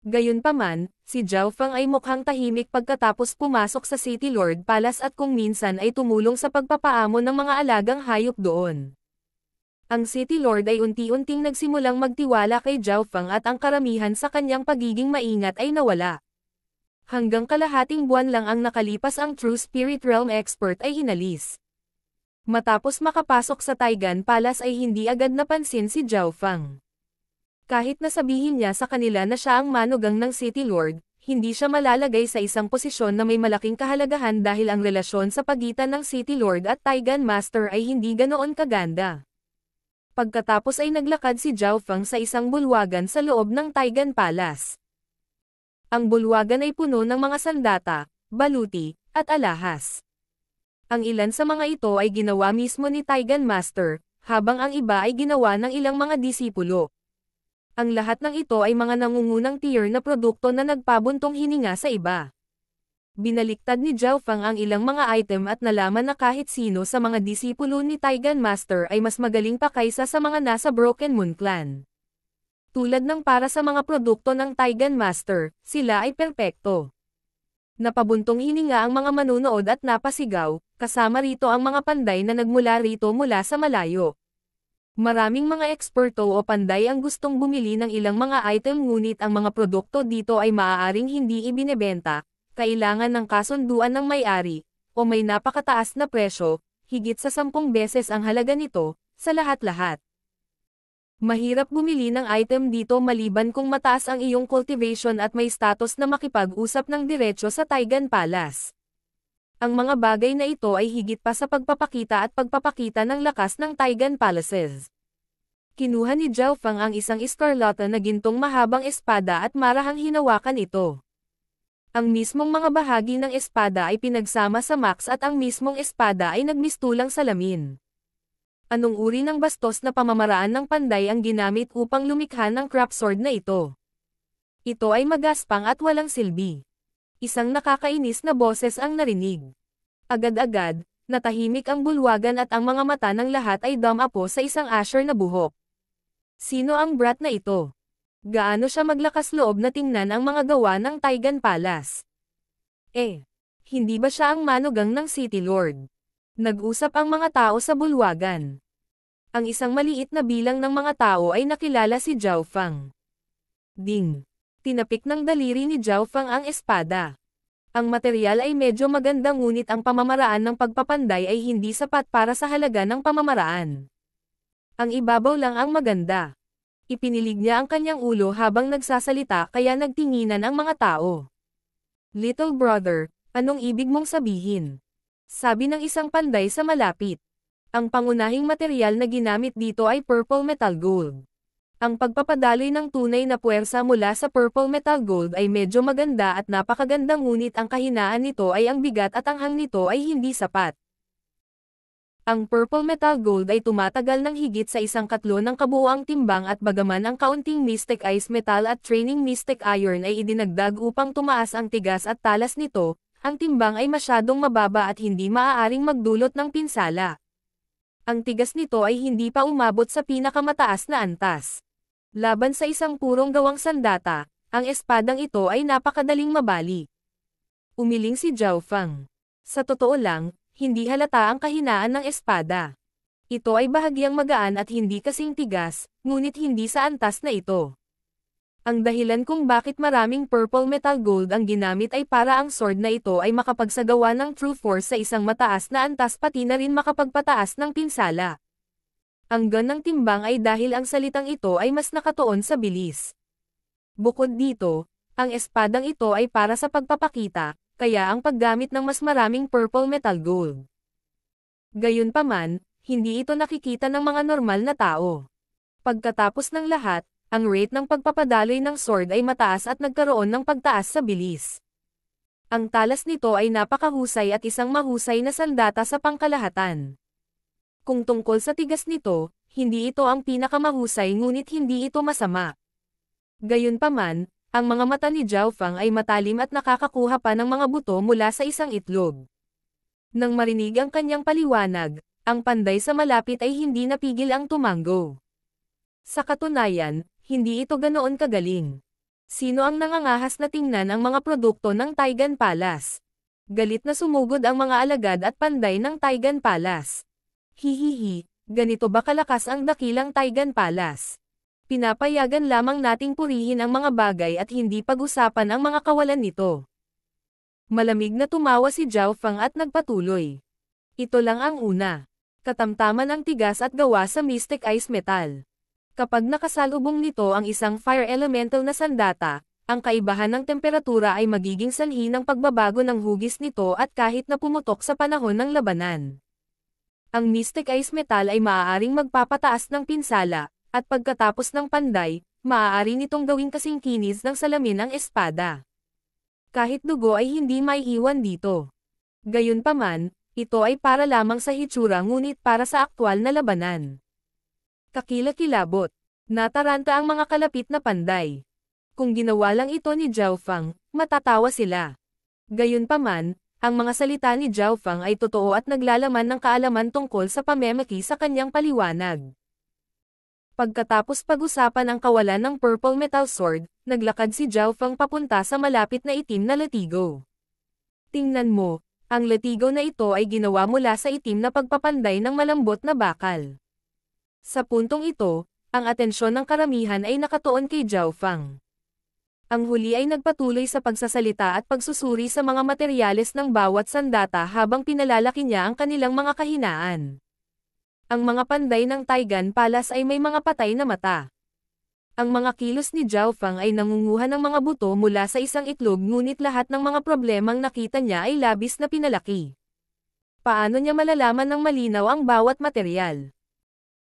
Gayunpaman, si Zhao Feng ay mukhang tahimik pagkatapos pumasok sa City Lord Palace at kung minsan ay tumulong sa pagpapaamo ng mga alagang hayop doon. Ang City Lord ay unti-unting nagsimulang magtiwala kay Zhao Feng at ang karamihan sa kanyang pagiging maingat ay nawala. Hanggang kalahating buwan lang ang nakalipas ang True Spirit Realm Expert ay hinalis. Matapos makapasok sa Taigan Palace ay hindi agad napansin si Zhao Feng. Kahit nasabihin niya sa kanila na siya ang manugang ng City Lord, hindi siya malalagay sa isang posisyon na may malaking kahalagahan dahil ang relasyon sa pagitan ng City Lord at Taigan Master ay hindi ganoon kaganda. Pagkatapos ay naglakad si Zhao Feng sa isang bulwagan sa loob ng Taigan Palace. Ang bulwagan ay puno ng mga sandata, baluti, at alahas. Ang ilan sa mga ito ay ginawa mismo ni Taigan Master, habang ang iba ay ginawa ng ilang mga disipulo. Ang lahat ng ito ay mga nangungunang tier na produkto na nagpabuntong hininga sa iba. Binaliktad ni Zhao Feng ang ilang mga item at nalaman na kahit sino sa mga disipulo ni Taigan Master ay mas magaling pa kaysa sa mga nasa Broken Moon Clan. Tulad ng para sa mga produkto ng Taigan Master, sila ay perpekto. Napabuntong hininga ang mga manunood at napasigaw, kasama rito ang mga panday na nagmula rito mula sa malayo. Maraming mga eksperto o panday ang gustong bumili ng ilang mga item ngunit ang mga produkto dito ay maaaring hindi ibinebenta, kailangan ng kasunduan ng may-ari, o may napakataas na presyo, higit sa 10 beses ang halaga nito, sa lahat-lahat. Mahirap bumili ng item dito maliban kung mataas ang iyong cultivation at may status na makipag-usap ng diretsyo sa Taigan Palace. Ang mga bagay na ito ay higit pa sa pagpapakita at pagpapakita ng lakas ng Taigan Palaces. Kinuha ni Zhao Feng ang isang eskarlata na gintong mahabang espada at marahang hinawakan ito. Ang mismong mga bahagi ng espada ay pinagsama sa max at ang mismong espada ay nagmistulang salamin. Anong uri ng bastos na pamamaraan ng panday ang ginamit upang lumikha ng crop sword na ito? Ito ay magaspang at walang silbi. Isang nakakainis na boses ang narinig. Agad-agad, natahimik ang bulwagan at ang mga mata ng lahat ay dumapo sa isang asher na buhok. Sino ang brat na ito? Gaano siya maglakas loob na tingnan ang mga gawa ng Taigan Palace? Hindi ba siya ang manugang ng City Lord? Nag-usap ang mga tao sa bulwagan. Ang isang maliit na bilang ng mga tao ay nakilala si Zhao Feng. Ding! Tinapik ng daliri ni Zhao Feng ang espada. Ang material ay medyo maganda ngunit ang pamamaraan ng pagpapanday ay hindi sapat para sa halaga ng pamamaraan. Ang ibabaw lang ang maganda. Ipinilig niya ang kanyang ulo habang nagsasalita kaya nagtinginan ang mga tao. Little brother, anong ibig mong sabihin? Sabi ng isang panday sa malapit. Ang pangunahing material na ginamit dito ay purple metal gold. Ang pagpapadaloy ng tunay na puwersa mula sa purple metal gold ay medyo maganda at napakaganda ngunit ang kahinaan nito ay ang bigat at ang hang nito ay hindi sapat. Ang purple metal gold ay tumatagal ng higit sa 1/4 ng kabuuang timbang at bagaman ang kaunting mystic ice metal at training mystic iron ay idinagdag upang tumaas ang tigas at talas nito, ang timbang ay masyadong mababa at hindi maaaring magdulot ng pinsala. Ang tigas nito ay hindi pa umabot sa pinakamataas na antas. Laban sa isang purong gawang sandata, ang espadang ito ay napakadaling mabali. Umiling si Zhao Feng. Sa totoo lang, hindi halata ang kahinaan ng espada. Ito ay bahagyang magaan at hindi kasing tigas, ngunit hindi sa antas na ito. Ang dahilan kung bakit maraming purple metal gold ang ginamit ay para ang sword na ito ay makapagsagawa ng true force sa isang mataas na antas pati na rin makapagpataas ng pinsala. Ang gun ng timbang ay dahil ang salitang ito ay mas nakatuon sa bilis. Bukod dito, ang espadang ito ay para sa pagpapakita, kaya ang paggamit ng mas maraming purple metal gold. Gayunpaman, hindi ito nakikita ng mga normal na tao. Pagkatapos ng lahat, ang rate ng pagpapadaloy ng sword ay mataas at nagkaroon ng pagtaas sa bilis. Ang talas nito ay napakahusay at isang mahusay na sandata sa pangkalahatan. Kung tungkol sa tigas nito, hindi ito ang pinakamahusay ngunit hindi ito masama. Gayunpaman, ang mga mata ni Zhao Feng ay matalim at nakakakuha pa ng mga buto mula sa isang itlog. Nang marinig ang kanyang paliwanag, ang panday sa malapit ay hindi napigil ang tumanggo. Sa katunayan, hindi ito ganoon kagaling. Sino ang nangangahas na tingnan ang mga produkto ng Taigan Palace? Galit na sumugod ang mga alagad at panday ng Taigan Palace. Hihihi, Ganito ba kalakas ang dakilang Taigan Palace? Pinapayagan lamang nating purihin ang mga bagay at hindi pag-usapan ang mga kawalan nito. Malamig na tumawa si Zhao Feng at nagpatuloy. Ito lang ang una. Katamtaman ang tigas at gawa sa Mystic Ice Metal. Kapag nakasalubong nito ang isang fire elemental na sandata, ang kaibahan ng temperatura ay magiging sanhi ng pagbabago ng hugis nito at kahit na pumutok sa panahon ng labanan. Ang Mystic Ice Metal ay maaaring magpapataas ng pinsala, at pagkatapos ng panday, maaari nitong gawing kasing kinis ng salamin ng espada. Kahit dugo ay hindi maiiwan dito. Gayunpaman, ito ay para lamang sa hitsura ngunit para sa aktwal na labanan. Kakilakilabot. Nataranta ang mga kalapit na panday. Kung ginawa lang ito ni Zhao Feng, matatawa sila. Gayunpaman, ang mga salita ni Zhao Feng ay totoo at naglalaman ng kaalaman tungkol sa pamemeki sa kanyang paliwanag. Pagkatapos pag-usapan ang kawalan ng Purple Metal Sword, naglakad si Zhao Feng papunta sa malapit na itim na latigo. Tingnan mo, ang latigo na ito ay ginawa mula sa itim na pagpapanday ng malambot na bakal. Sa puntong ito, ang atensyon ng karamihan ay nakatuon kay Zhao Feng. Ang huli ay nagpatuloy sa pagsasalita at pagsusuri sa mga materyales ng bawat sandata habang pinalalaki niya ang kanilang mga kahinaan. Ang mga panday ng Taigan Palace ay may mga patay na mata. Ang mga kilos ni Zhao Feng ay nangunguha ng mga buto mula sa isang itlog ngunit lahat ng mga problemang nakita niya ay labis na pinalaki. Paano niya malalaman ng malinaw ang bawat materyal?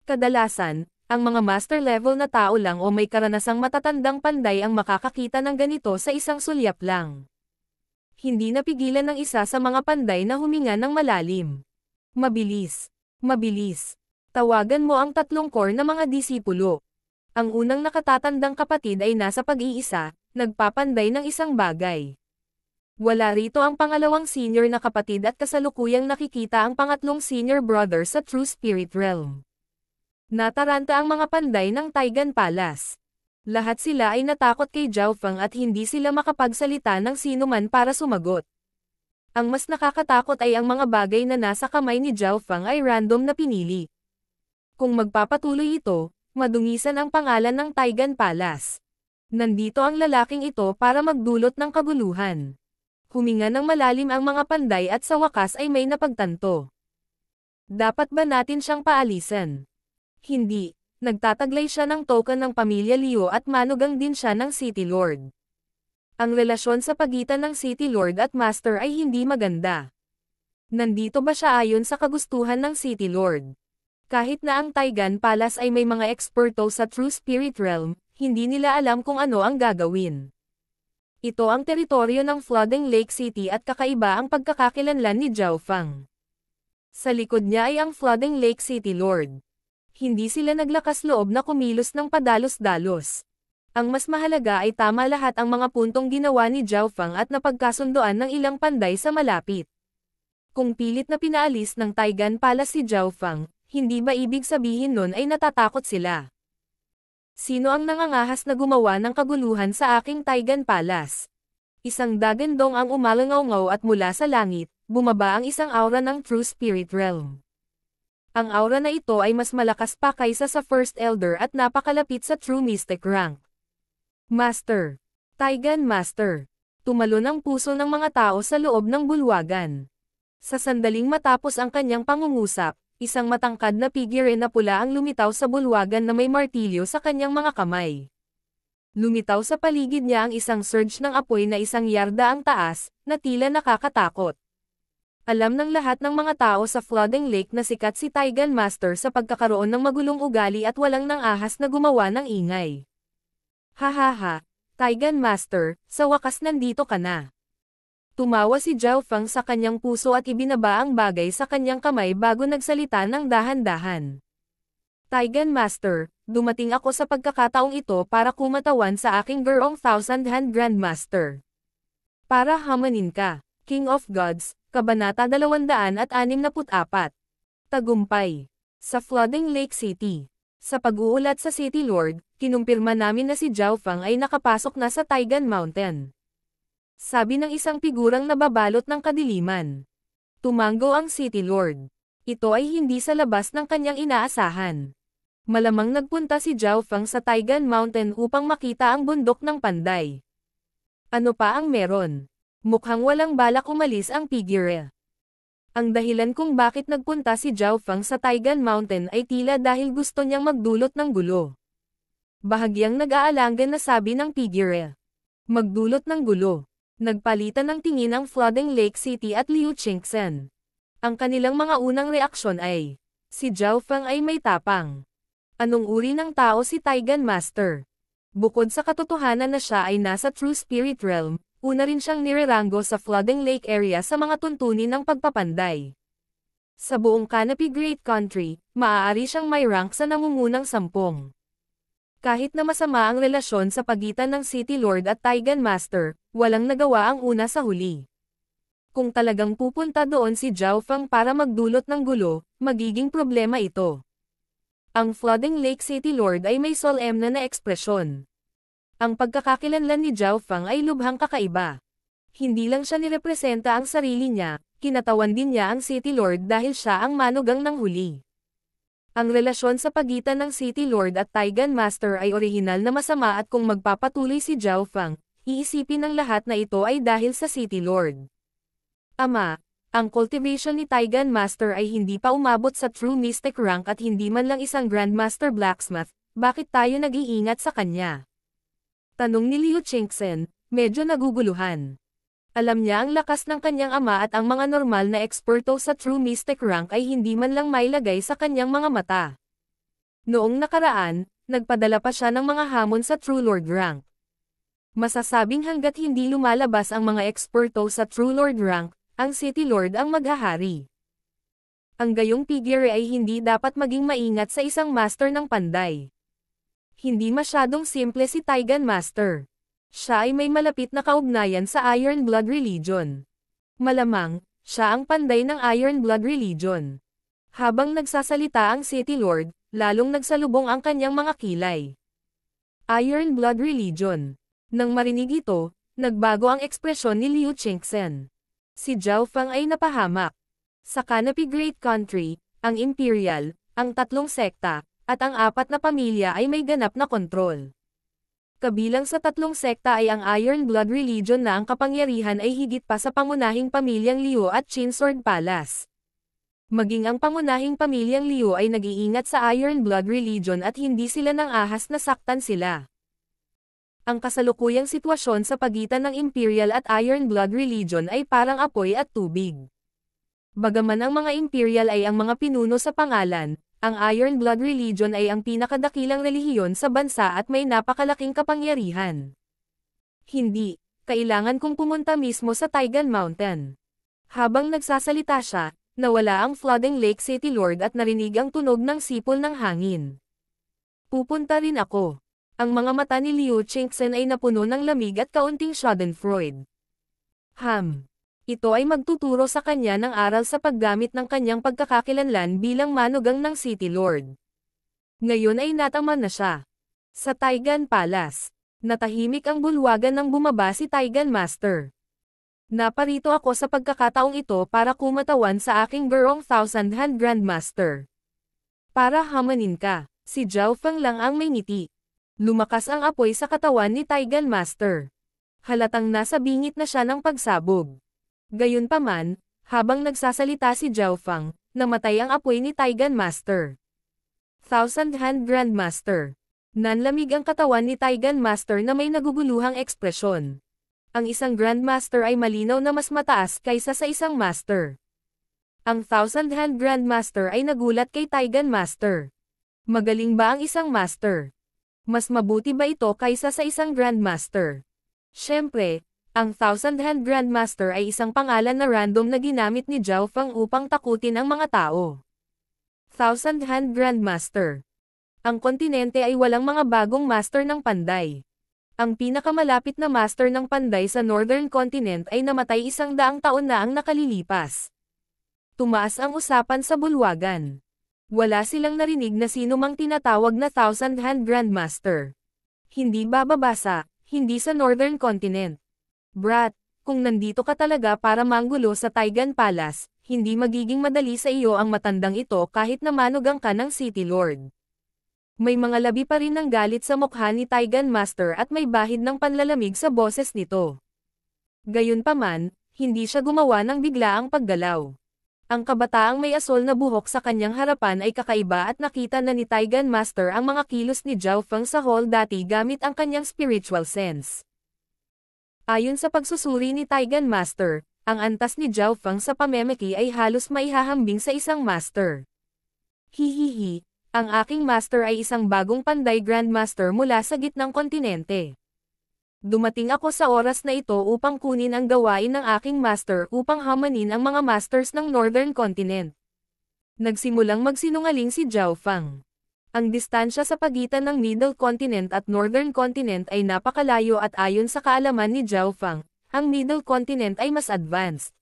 Kadalasan, ang mga master level na tao lang o may karanasang matatandang panday ang makakakita ng ganito sa isang sulyap lang. Hindi napigilan ng isa sa mga panday na huminga ng malalim. Mabilis. Mabilis. Tawagan mo ang 3 core na mga disipulo. Ang unang nakatatandang kapatid ay nasa pag-iisa, nagpapanday ng isang bagay. Wala rito ang pangalawang senior na kapatid at kasalukuyang nakikita ang pangatlong senior brother sa True Spirit Realm. Nataranta ang mga panday ng Taigan Palace. Lahat sila ay natakot kay Zhao Feng at hindi sila makapagsalita ng sinuman para sumagot. Ang mas nakakatakot ay ang mga bagay na nasa kamay ni Zhao Feng ay random na pinili. Kung magpapatuloy ito, madungisan ang pangalan ng Taigan Palace. Nandito ang lalaking ito para magdulot ng kaguluhan. Huminga ng malalim ang mga panday at sa wakas ay may napagtanto. Dapat ba natin siyang paalisan? Hindi. Nagtataglay siya ng token ng pamilya Liu at manugang din siya ng City Lord. Ang relasyon sa pagitan ng City Lord at Master ay hindi maganda. Nandito ba siya ayon sa kagustuhan ng City Lord? Kahit na ang Taigan Palace ay may mga eksperto sa True Spirit Realm, hindi nila alam kung ano ang gagawin. Ito ang teritoryo ng Flooding Lake City at kakaiba ang pagkakakilanlan ni Zhao Feng. Sa likod niya ay ang Flooding Lake City Lord. Hindi sila naglakas loob na kumilos ng padalos-dalos. Ang mas mahalaga ay tama lahat ang mga puntong ginawa ni Zhao Feng at napagkasundoan ng ilang panday sa malapit. Kung pilit na pinaalis ng Taigan Palace si Zhao Feng, hindi ba ibig sabihin nun ay natatakot sila? Sino ang nangangahas na gumawa ng kaguluhan sa aking Taigan Palace? Isang dagandong ang umalangaw-ngaw at mula sa langit, bumaba ang isang aura ng True Spirit Realm. Ang aura na ito ay mas malakas pa kaysa sa First Elder at napakalapit sa True Mystic rank. Master. Taigan Master. Tumalon ang puso ng mga tao sa loob ng bulwagan. Sa sandaling matapos ang kanyang pangungusap, isang matangkad na figure na pula ang lumitaw sa bulwagan na may martilyo sa kanyang mga kamay. Lumitaw sa paligid niya ang isang surge ng apoy na 1 yarda ang taas, na tila nakakatakot. Alam ng lahat ng mga tao sa Flooding Lake na sikat si Taigan Master sa pagkakaroon ng magulong ugali at walang nang ahas na gumawa ng ingay. Hahaha, Taigan Master, sa wakas nandito ka na. Tumawa si Zhao Feng sa kanyang puso at ibinaba ang bagay sa kanyang kamay bago nagsalita ng dahan-dahan. Taigan Master, dumating ako sa pagkakataong ito para kumatawan sa aking Gerong Thousand Hand Grandmaster. Para hamanin ka, King of Gods, Kabanata 264. Tagumpay. Sa Flooding Lake City. Sa pag-uulat sa City Lord, kinumpirma namin na si Zhao Feng ay nakapasok na sa Taigan Mountain. Sabi ng isang figurang nababalot ng kadiliman. Tumango ang City Lord. Ito ay hindi sa labas ng kanyang inaasahan. Malamang nagpunta si Zhao Feng sa Taigan Mountain upang makita ang bundok ng Panday. Ano pa ang meron? Mukhang walang balak umalis ang figure. Ang dahilan kung bakit nagpunta si Zhao Feng sa Taigan Mountain ay tila dahil gusto niyang magdulot ng gulo. Bahagyang nag-aalangan na sabi ng figure. Magdulot ng gulo. Nagpalitan ng tingin ang flooding Lake City at Liu Qingxen. Ang kanilang mga unang reaksyon ay, si Zhao Feng ay may tapang. Anong uri ng tao si Taigan Master? Bukod sa katotohanan na siya ay nasa True Spirit Realm, una rin siyang nireranggo sa Flooding Lake area sa mga tuntunin ng pagpapanday. Sa buong Canopy Great Country, maaari siyang may rank sa nangungunang 10. Kahit na masama ang relasyon sa pagitan ng City Lord at Taigan Master, walang nagawa ang una sa huli. Kung talagang pupunta doon si Zhao Feng para magdulot ng gulo, magiging problema ito. Ang Flooding Lake City Lord ay may solemne na ekspresyon. Ang pagkakakilanlan ni Zhao Feng ay lubhang kakaiba. Hindi lang siya nirepresenta ang sarili niya, kinatawan din niya ang City Lord dahil siya ang manugang ng huli. Ang relasyon sa pagitan ng City Lord at Taigan Master ay orihinal na masama at kung magpapatuloy si Zhao Feng, iisipin ng lahat na ito ay dahil sa City Lord. Ama, ang cultivation ni Taigan Master ay hindi pa umabot sa True Mystic rank at hindi man lang isang Grandmaster Blacksmith, bakit tayo nag-iingat sa kanya? Tanong ni Liu Qingxen, medyo naguguluhan. Alam niya ang lakas ng kanyang ama at ang mga normal na eksperto sa True Mystic rank ay hindi man lang mailagay sa kanyang mga mata. Noong nakaraan, nagpadala pa siya ng mga hamon sa True Lord rank. Masasabing hanggat hindi lumalabas ang mga eksperto sa True Lord rank, ang City Lord ang maghahari. Ang gayong figure ay hindi dapat maging maingat sa isang master ng Panday. Hindi masyadong simple si Taigan Master. Siya ay may malapit na kaugnayan sa Iron Blood Religion. Malamang, siya ang Panday ng Iron Blood Religion. Habang nagsasalita ang City Lord, lalong nagsalubong ang kanyang mga kilay. Iron Blood Religion. Nang marinig ito, nagbago ang ekspresyon ni Liu Qingxen. Si Zhao Feng ay napahamak. Sa Canopy Great Country, ang Imperial, ang 3 sekta, at ang 4 na pamilya ay may ganap na kontrol. Kabilang sa 3 sekta ay ang Iron Blood Religion na ang kapangyarihan ay higit pa sa pangunahing pamilyang Liu at Qin Sword Palace. Maging ang pangunahing pamilyang Liu ay nag-iingat sa Iron Blood Religion at hindi sila nang ahas na saktan sila. Ang kasalukuyang sitwasyon sa pagitan ng Imperial at Iron Blood Religion ay parang apoy at tubig. Bagaman ang mga Imperial ay ang mga pinuno sa pangalan, ang Iron Blood Religion ay ang pinakadakilang relihiyon sa bansa at may napakalaking kapangyarihan. Hindi, kailangan kong pumunta mismo sa Taigan Mountain. Habang nagsasalita siya, nawala ang Flooding Lake City Lord at narinig ang tunog ng sipol ng hangin. Pupunta rin ako. Ang mga mata ni Liu Qingxen ay napuno ng lamig at kaunting schadenfreude. Ito ay magtuturo sa kanya ng aral sa paggamit ng kanyang pagkakakilanlan bilang manugang ng City Lord. Ngayon ay nataman na siya. Sa Taigan Palace, natahimik ang bulwagan nang bumaba si Taigan Master. Naparito ako sa pagkakataong ito para kumatawan sa aking Gurong Thousand Hand Grandmaster. Para hamanin ka, si Zhao Feng lang ang may ngiti. Lumakas ang apoy sa katawan ni Taigan Master. Halatang nasa bingit na siya ng pagsabog. Gayunpaman, habang nagsasalita si Zhao Feng, namatay ang apoy ni Taigan Master. Thousand Hand Grandmaster. Nanlamig ang katawan ni Taigan Master na may naguguluhang ekspresyon. Ang isang Grandmaster ay malinaw na mas mataas kaysa sa isang Master. Ang Thousand Hand Grandmaster ay nagulat kay Taigan Master. Magaling ba ang isang Master? Mas mabuti ba ito kaysa sa isang Grandmaster? Siyempre, ang Thousand Hand Grandmaster ay isang pangalan na random na ginamit ni Zhao Feng upang takutin ang mga tao. Thousand Hand Grandmaster. Ang kontinente ay walang mga bagong master ng Panday. Ang pinakamalapit na master ng Panday sa Northern Continent ay namatay 100 taon na ang nakalilipas. Tumaas ang usapan sa bulwagan. Wala silang narinig na sino mang tinatawag na Thousand Hand Grandmaster. Hindi bababasa, hindi sa Northern Continent. Brat, kung nandito ka talaga para manggulo sa Taigan Palace, hindi magiging madali sa iyo ang matandang ito kahit na manugang ka ng City Lord. May mga labi pa rin ng galit sa mukha ni Taigan Master at may bahid ng panlalamig sa boses nito. Gayunpaman, hindi siya gumawa ng biglaang paggalaw. Ang kabataang may asol na buhok sa kanyang harapan ay kakaiba at nakita na ni Taigan Master ang mga kilos ni Zhao Feng sa hall dati gamit ang kanyang spiritual sense. Ayon sa pagsusuri ni Taigan Master, ang antas ni Zhao Feng sa pamemeki ay halos maihahambing sa isang master. Hihihi, ang aking master ay isang bagong panday grandmaster mula sa gitnang kontinente. Dumating ako sa oras na ito upang kunin ang gawain ng aking master upang hamanin ang mga masters ng Northern Continent. Nagsimulang magsinungaling si Zhao Feng. Ang distansya sa pagitan ng Middle Continent at Northern Continent ay napakalayo at ayon sa kaalaman ni Zhao Feng, ang Middle Continent ay mas advanced.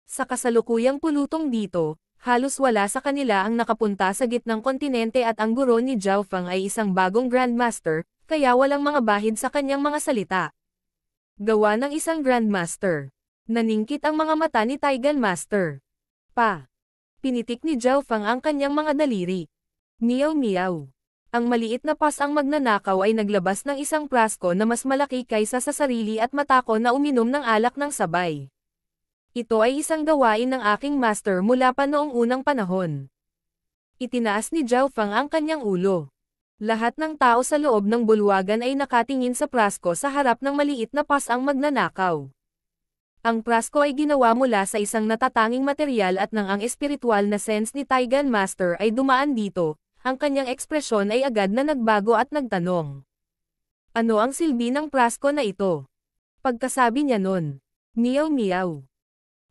Sa kasalukuyang pulutong dito, halos wala sa kanila ang nakapunta sa gitnang kontinente at ang guro ni Zhao Feng ay isang bagong Grandmaster, kaya walang mga bahid sa kanyang mga salita. Gawa ng isang Grandmaster. Naningkit ang mga mata ni Taigan Master. Pinitik ni Zhao Feng ang kanyang mga daliri. Miyaw miyaw. Ang maliit na pas ang magnanakaw ay naglabas ng isang prasko na mas malaki kaysa sa sarili at matako na uminom ng alak ng sabay. Ito ay isang gawain ng aking master mula pa noong unang panahon. Itinaas ni Zhao Feng ang kanyang ulo. Lahat ng tao sa loob ng bulwagan ay nakatingin sa prasko sa harap ng maliit na pas ang magnanakaw. Ang prasko ay ginawa mula sa isang natatanging material at nang ang espiritual na sense ni Taigan Master ay dumaan dito, ang kanyang ekspresyon ay agad na nagbago at nagtanong. Ano ang silbi ng prasko na ito? Pagkasabi niya nun, miyaw miyaw.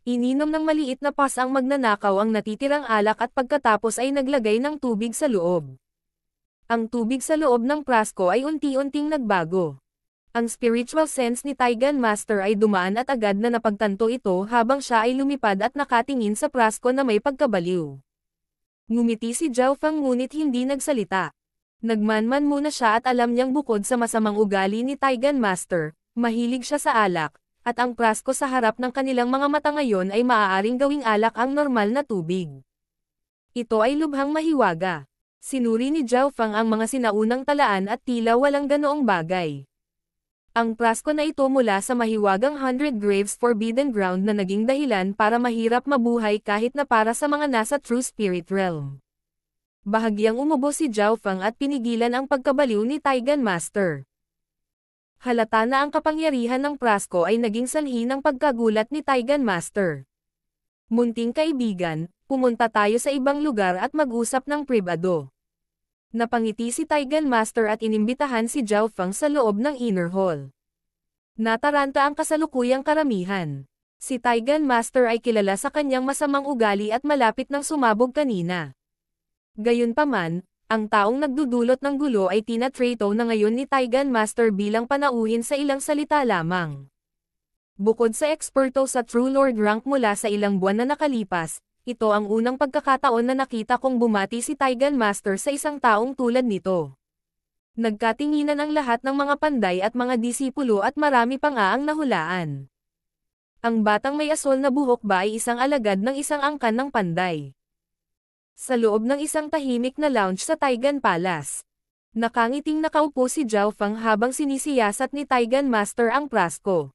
Ininom ng maliit na pas ang magnanakaw ang natitirang alak at pagkatapos ay naglagay ng tubig sa loob. Ang tubig sa loob ng prasko ay unti-unting nagbago. Ang spiritual sense ni Taigan Master ay dumaan at agad na napagtanto ito habang siya ay lumipad at nakatingin sa prasko na may pagkabaliw. Ngumiti si Zhao Feng ngunit hindi nagsalita. Nagmanman muna siya at alam niyang bukod sa masamang ugali ni Taigan Master, mahilig siya sa alak, at ang prasko sa harap ng kanilang mga mata ngayon ay maaaring gawing alak ang normal na tubig. Ito ay lubhang mahiwaga. Sinuri ni Zhao Feng ang mga sinaunang talaan at tila walang ganoong bagay. Ang prasko na ito mula sa mahiwagang 100 Graves Forbidden Ground na naging dahilan para mahirap mabuhay kahit na para sa mga nasa True Spirit Realm. Bahagyang umubo si Zhao Feng at pinigilan ang pagkabaliw ni Taigan Master. Halata na ang kapangyarihan ng prasko ay naging sanhi ng pagkagulat ni Taigan Master. Munting kaibigan, pumunta tayo sa ibang lugar at mag-usap ng pribado. Napangiti si Taigan Master at inimbitahan si Zhao Feng sa loob ng inner hall. Nataranta ang kasalukuyang karamihan. Si Taigan Master ay kilala sa kanyang masamang ugali at malapit nang sumabog kanina. Gayunpaman, ang taong nagdudulot ng gulo ay tinatrato na ngayon ni Taigan Master bilang panauhin sa ilang salita lamang. Bukod sa eksperto sa True Lord rank mula sa ilang buwan na nakalipas, ito ang unang pagkakataon na nakita kong bumati si Taigan Master sa isang taong tulad nito. Nagkatinginan ang lahat ng mga panday at mga disipulo at marami pa nga ang nahulaan. Ang batang may asol na buhok ba ay isang alagad ng isang angkan ng panday? Sa loob ng isang tahimik na lounge sa Taigan Palace. Nakangiting nakaupo si Zhao Feng habang sinisiyasat ni Taigan Master ang prasko.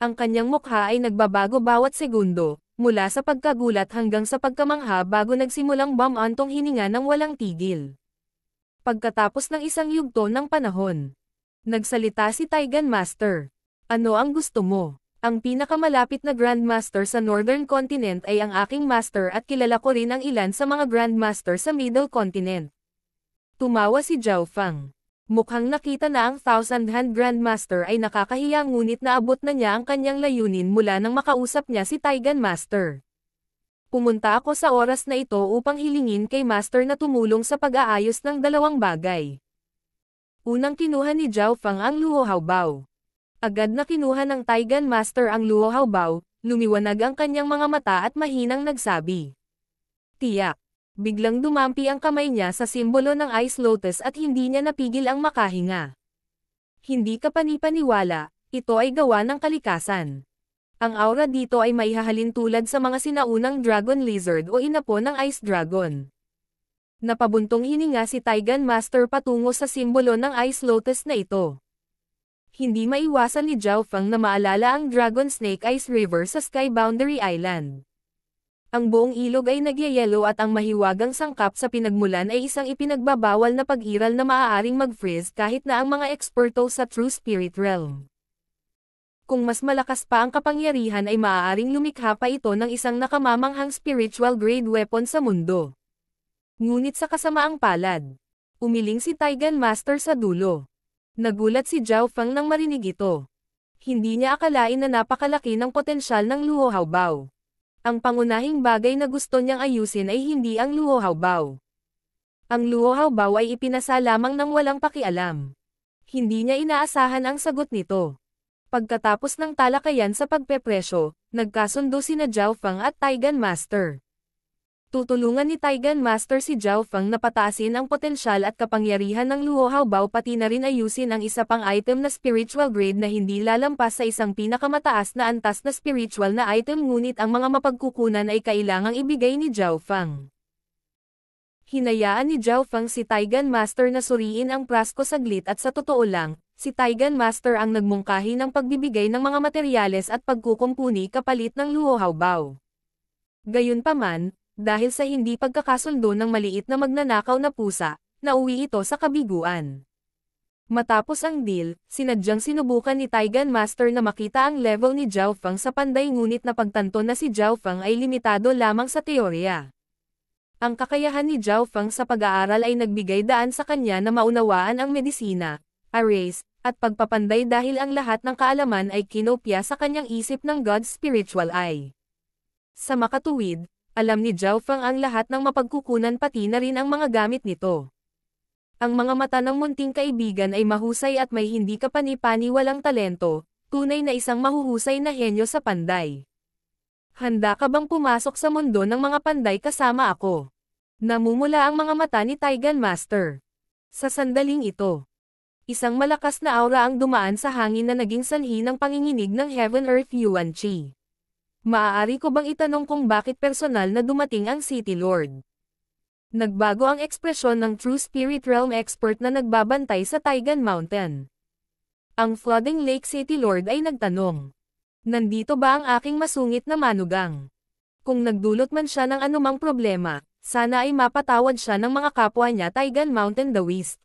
Ang kanyang mukha ay nagbabago bawat segundo, mula sa pagkagulat hanggang sa pagkamangha bago nagsimulang bumantong hininga ng walang tigil. Pagkatapos ng isang yugto ng panahon, nagsalita si Taigan Master. Ano ang gusto mo? Ang pinakamalapit na Grandmaster sa Northern Continent ay ang aking master at kilala ko rin ang ilan sa mga Grandmaster sa Middle Continent. Tumawa si Zhao Feng. Mukhang nakita na ang Thousand Hand Grandmaster ay nakakahiya ngunit naabot na niya ang kanyang layunin mula nang makausap niya si Taigan Master. Pumunta ako sa oras na ito upang hilingin kay Master na tumulong sa pag-aayos ng dalawang bagay. Unang kinuha ni Zhao Feng ang Luo Haobao. Agad na kinuha ng Taigan Master ang Luo Haobao, lumiwanag ang kanyang mga mata at mahinang nagsabi. Tiyak. Biglang dumampi ang kamay niya sa simbolo ng Ice Lotus at hindi niya napigil ang makahinga. Hindi ka panipaniwala, ito ay gawa ng kalikasan. Ang aura dito ay maihahalin tulad sa mga sinaunang Dragon Lizard o inapo ng Ice Dragon. Napabuntong hininga si Taigan Master patungo sa simbolo ng Ice Lotus na ito. Hindi maiwasan ni Zhao Feng na maalala ang Dragon Snake Ice River sa Sky Boundary Island. Ang buong ilog ay nagyayelo at ang mahiwagang sangkap sa pinagmulan ay isang ipinagbabawal na pag-iral na maaaring mag-freeze kahit na ang mga eksperto sa True Spirit Realm. Kung mas malakas pa ang kapangyarihan ay maaaring lumikha pa ito ng isang nakamamanghang spiritual grade weapon sa mundo. Ngunit sa kasamaang palad, umiling si Taigan Master sa dulo. Nagulat si Zhao Feng nang marinig ito. Hindi niya akalain na napakalaki ng potensyal ng Luo Haobao. Ang pangunahing bagay na gusto niyang ayusin ay hindi ang Luo Haobao. Ang Luo Haobao ay ipinasa lamang ng walang pakialam. Hindi niya inaasahan ang sagot nito. Pagkatapos ng talakayan sa pagpepresyo, nagkasundo sina Zhao Feng at Taigan Master. Tutulungan ni Taigan Master si Zhao Feng na pataasin ang potensyal at kapangyarihan ng Luo Haobao pati na rin ayusin ang isa pang item na spiritual grade na hindi lalampas sa isang pinakamataas na antas na spiritual na item ngunit ang mga mapagkukunan ay kailangang ibigay ni Zhao Feng. Hinayaan ni Zhao Feng si Taigan Master na suriin ang prasko saglit at sa totoo lang, si Taigan Master ang nagmungkahi ng pagbibigay ng mga materyales at pagkukumpuni kapalit ng Luo Haobao. Gayunpaman, dahil sa hindi pagkakasundo ng maliit na magnanakaw na pusa, nauwi ito sa kabiguan. Matapos ang deal, sinadyang sinubukan ni Taigan Master na makita ang level ni Zhao Feng sa panday ngunit napagtanto na si Zhao Feng ay limitado lamang sa teorya. Ang kakayahan ni Zhao Feng sa pag-aaral ay nagbigay daan sa kanya na maunawaan ang medisina, arrays, at pagpapanday dahil ang lahat ng kaalaman ay kinopya sa kanyang isip ng God's Spiritual Eye. Sa makatuwid, alam ni Zhao Feng ang lahat ng mapagkukunan pati na rin ang mga gamit nito. Ang mga mata ng munting kaibigan ay mahusay at may hindi kapani-paniwalang talento, tunay na isang mahuhusay na henyo sa panday. Handa ka bang pumasok sa mundo ng mga panday kasama ako? Namumula ang mga mata ni Taigan Master. Sa sandaling ito, isang malakas na aura ang dumaan sa hangin na naging sanhi ng panginginig ng Heaven Earth Yuan Chi. Maaari ko bang itanong kung bakit personal na dumating ang City Lord? Nagbago ang ekspresyon ng True Spirit Realm expert na nagbabantay sa Taigan Mountain. Ang Flooding Lake City Lord ay nagtanong. Nandito ba ang aking masungit na manugang? Kung nagdulot man siya ng anumang problema, sana ay mapatawad siya ng mga kapwa niya Taigan Mountain Daoist.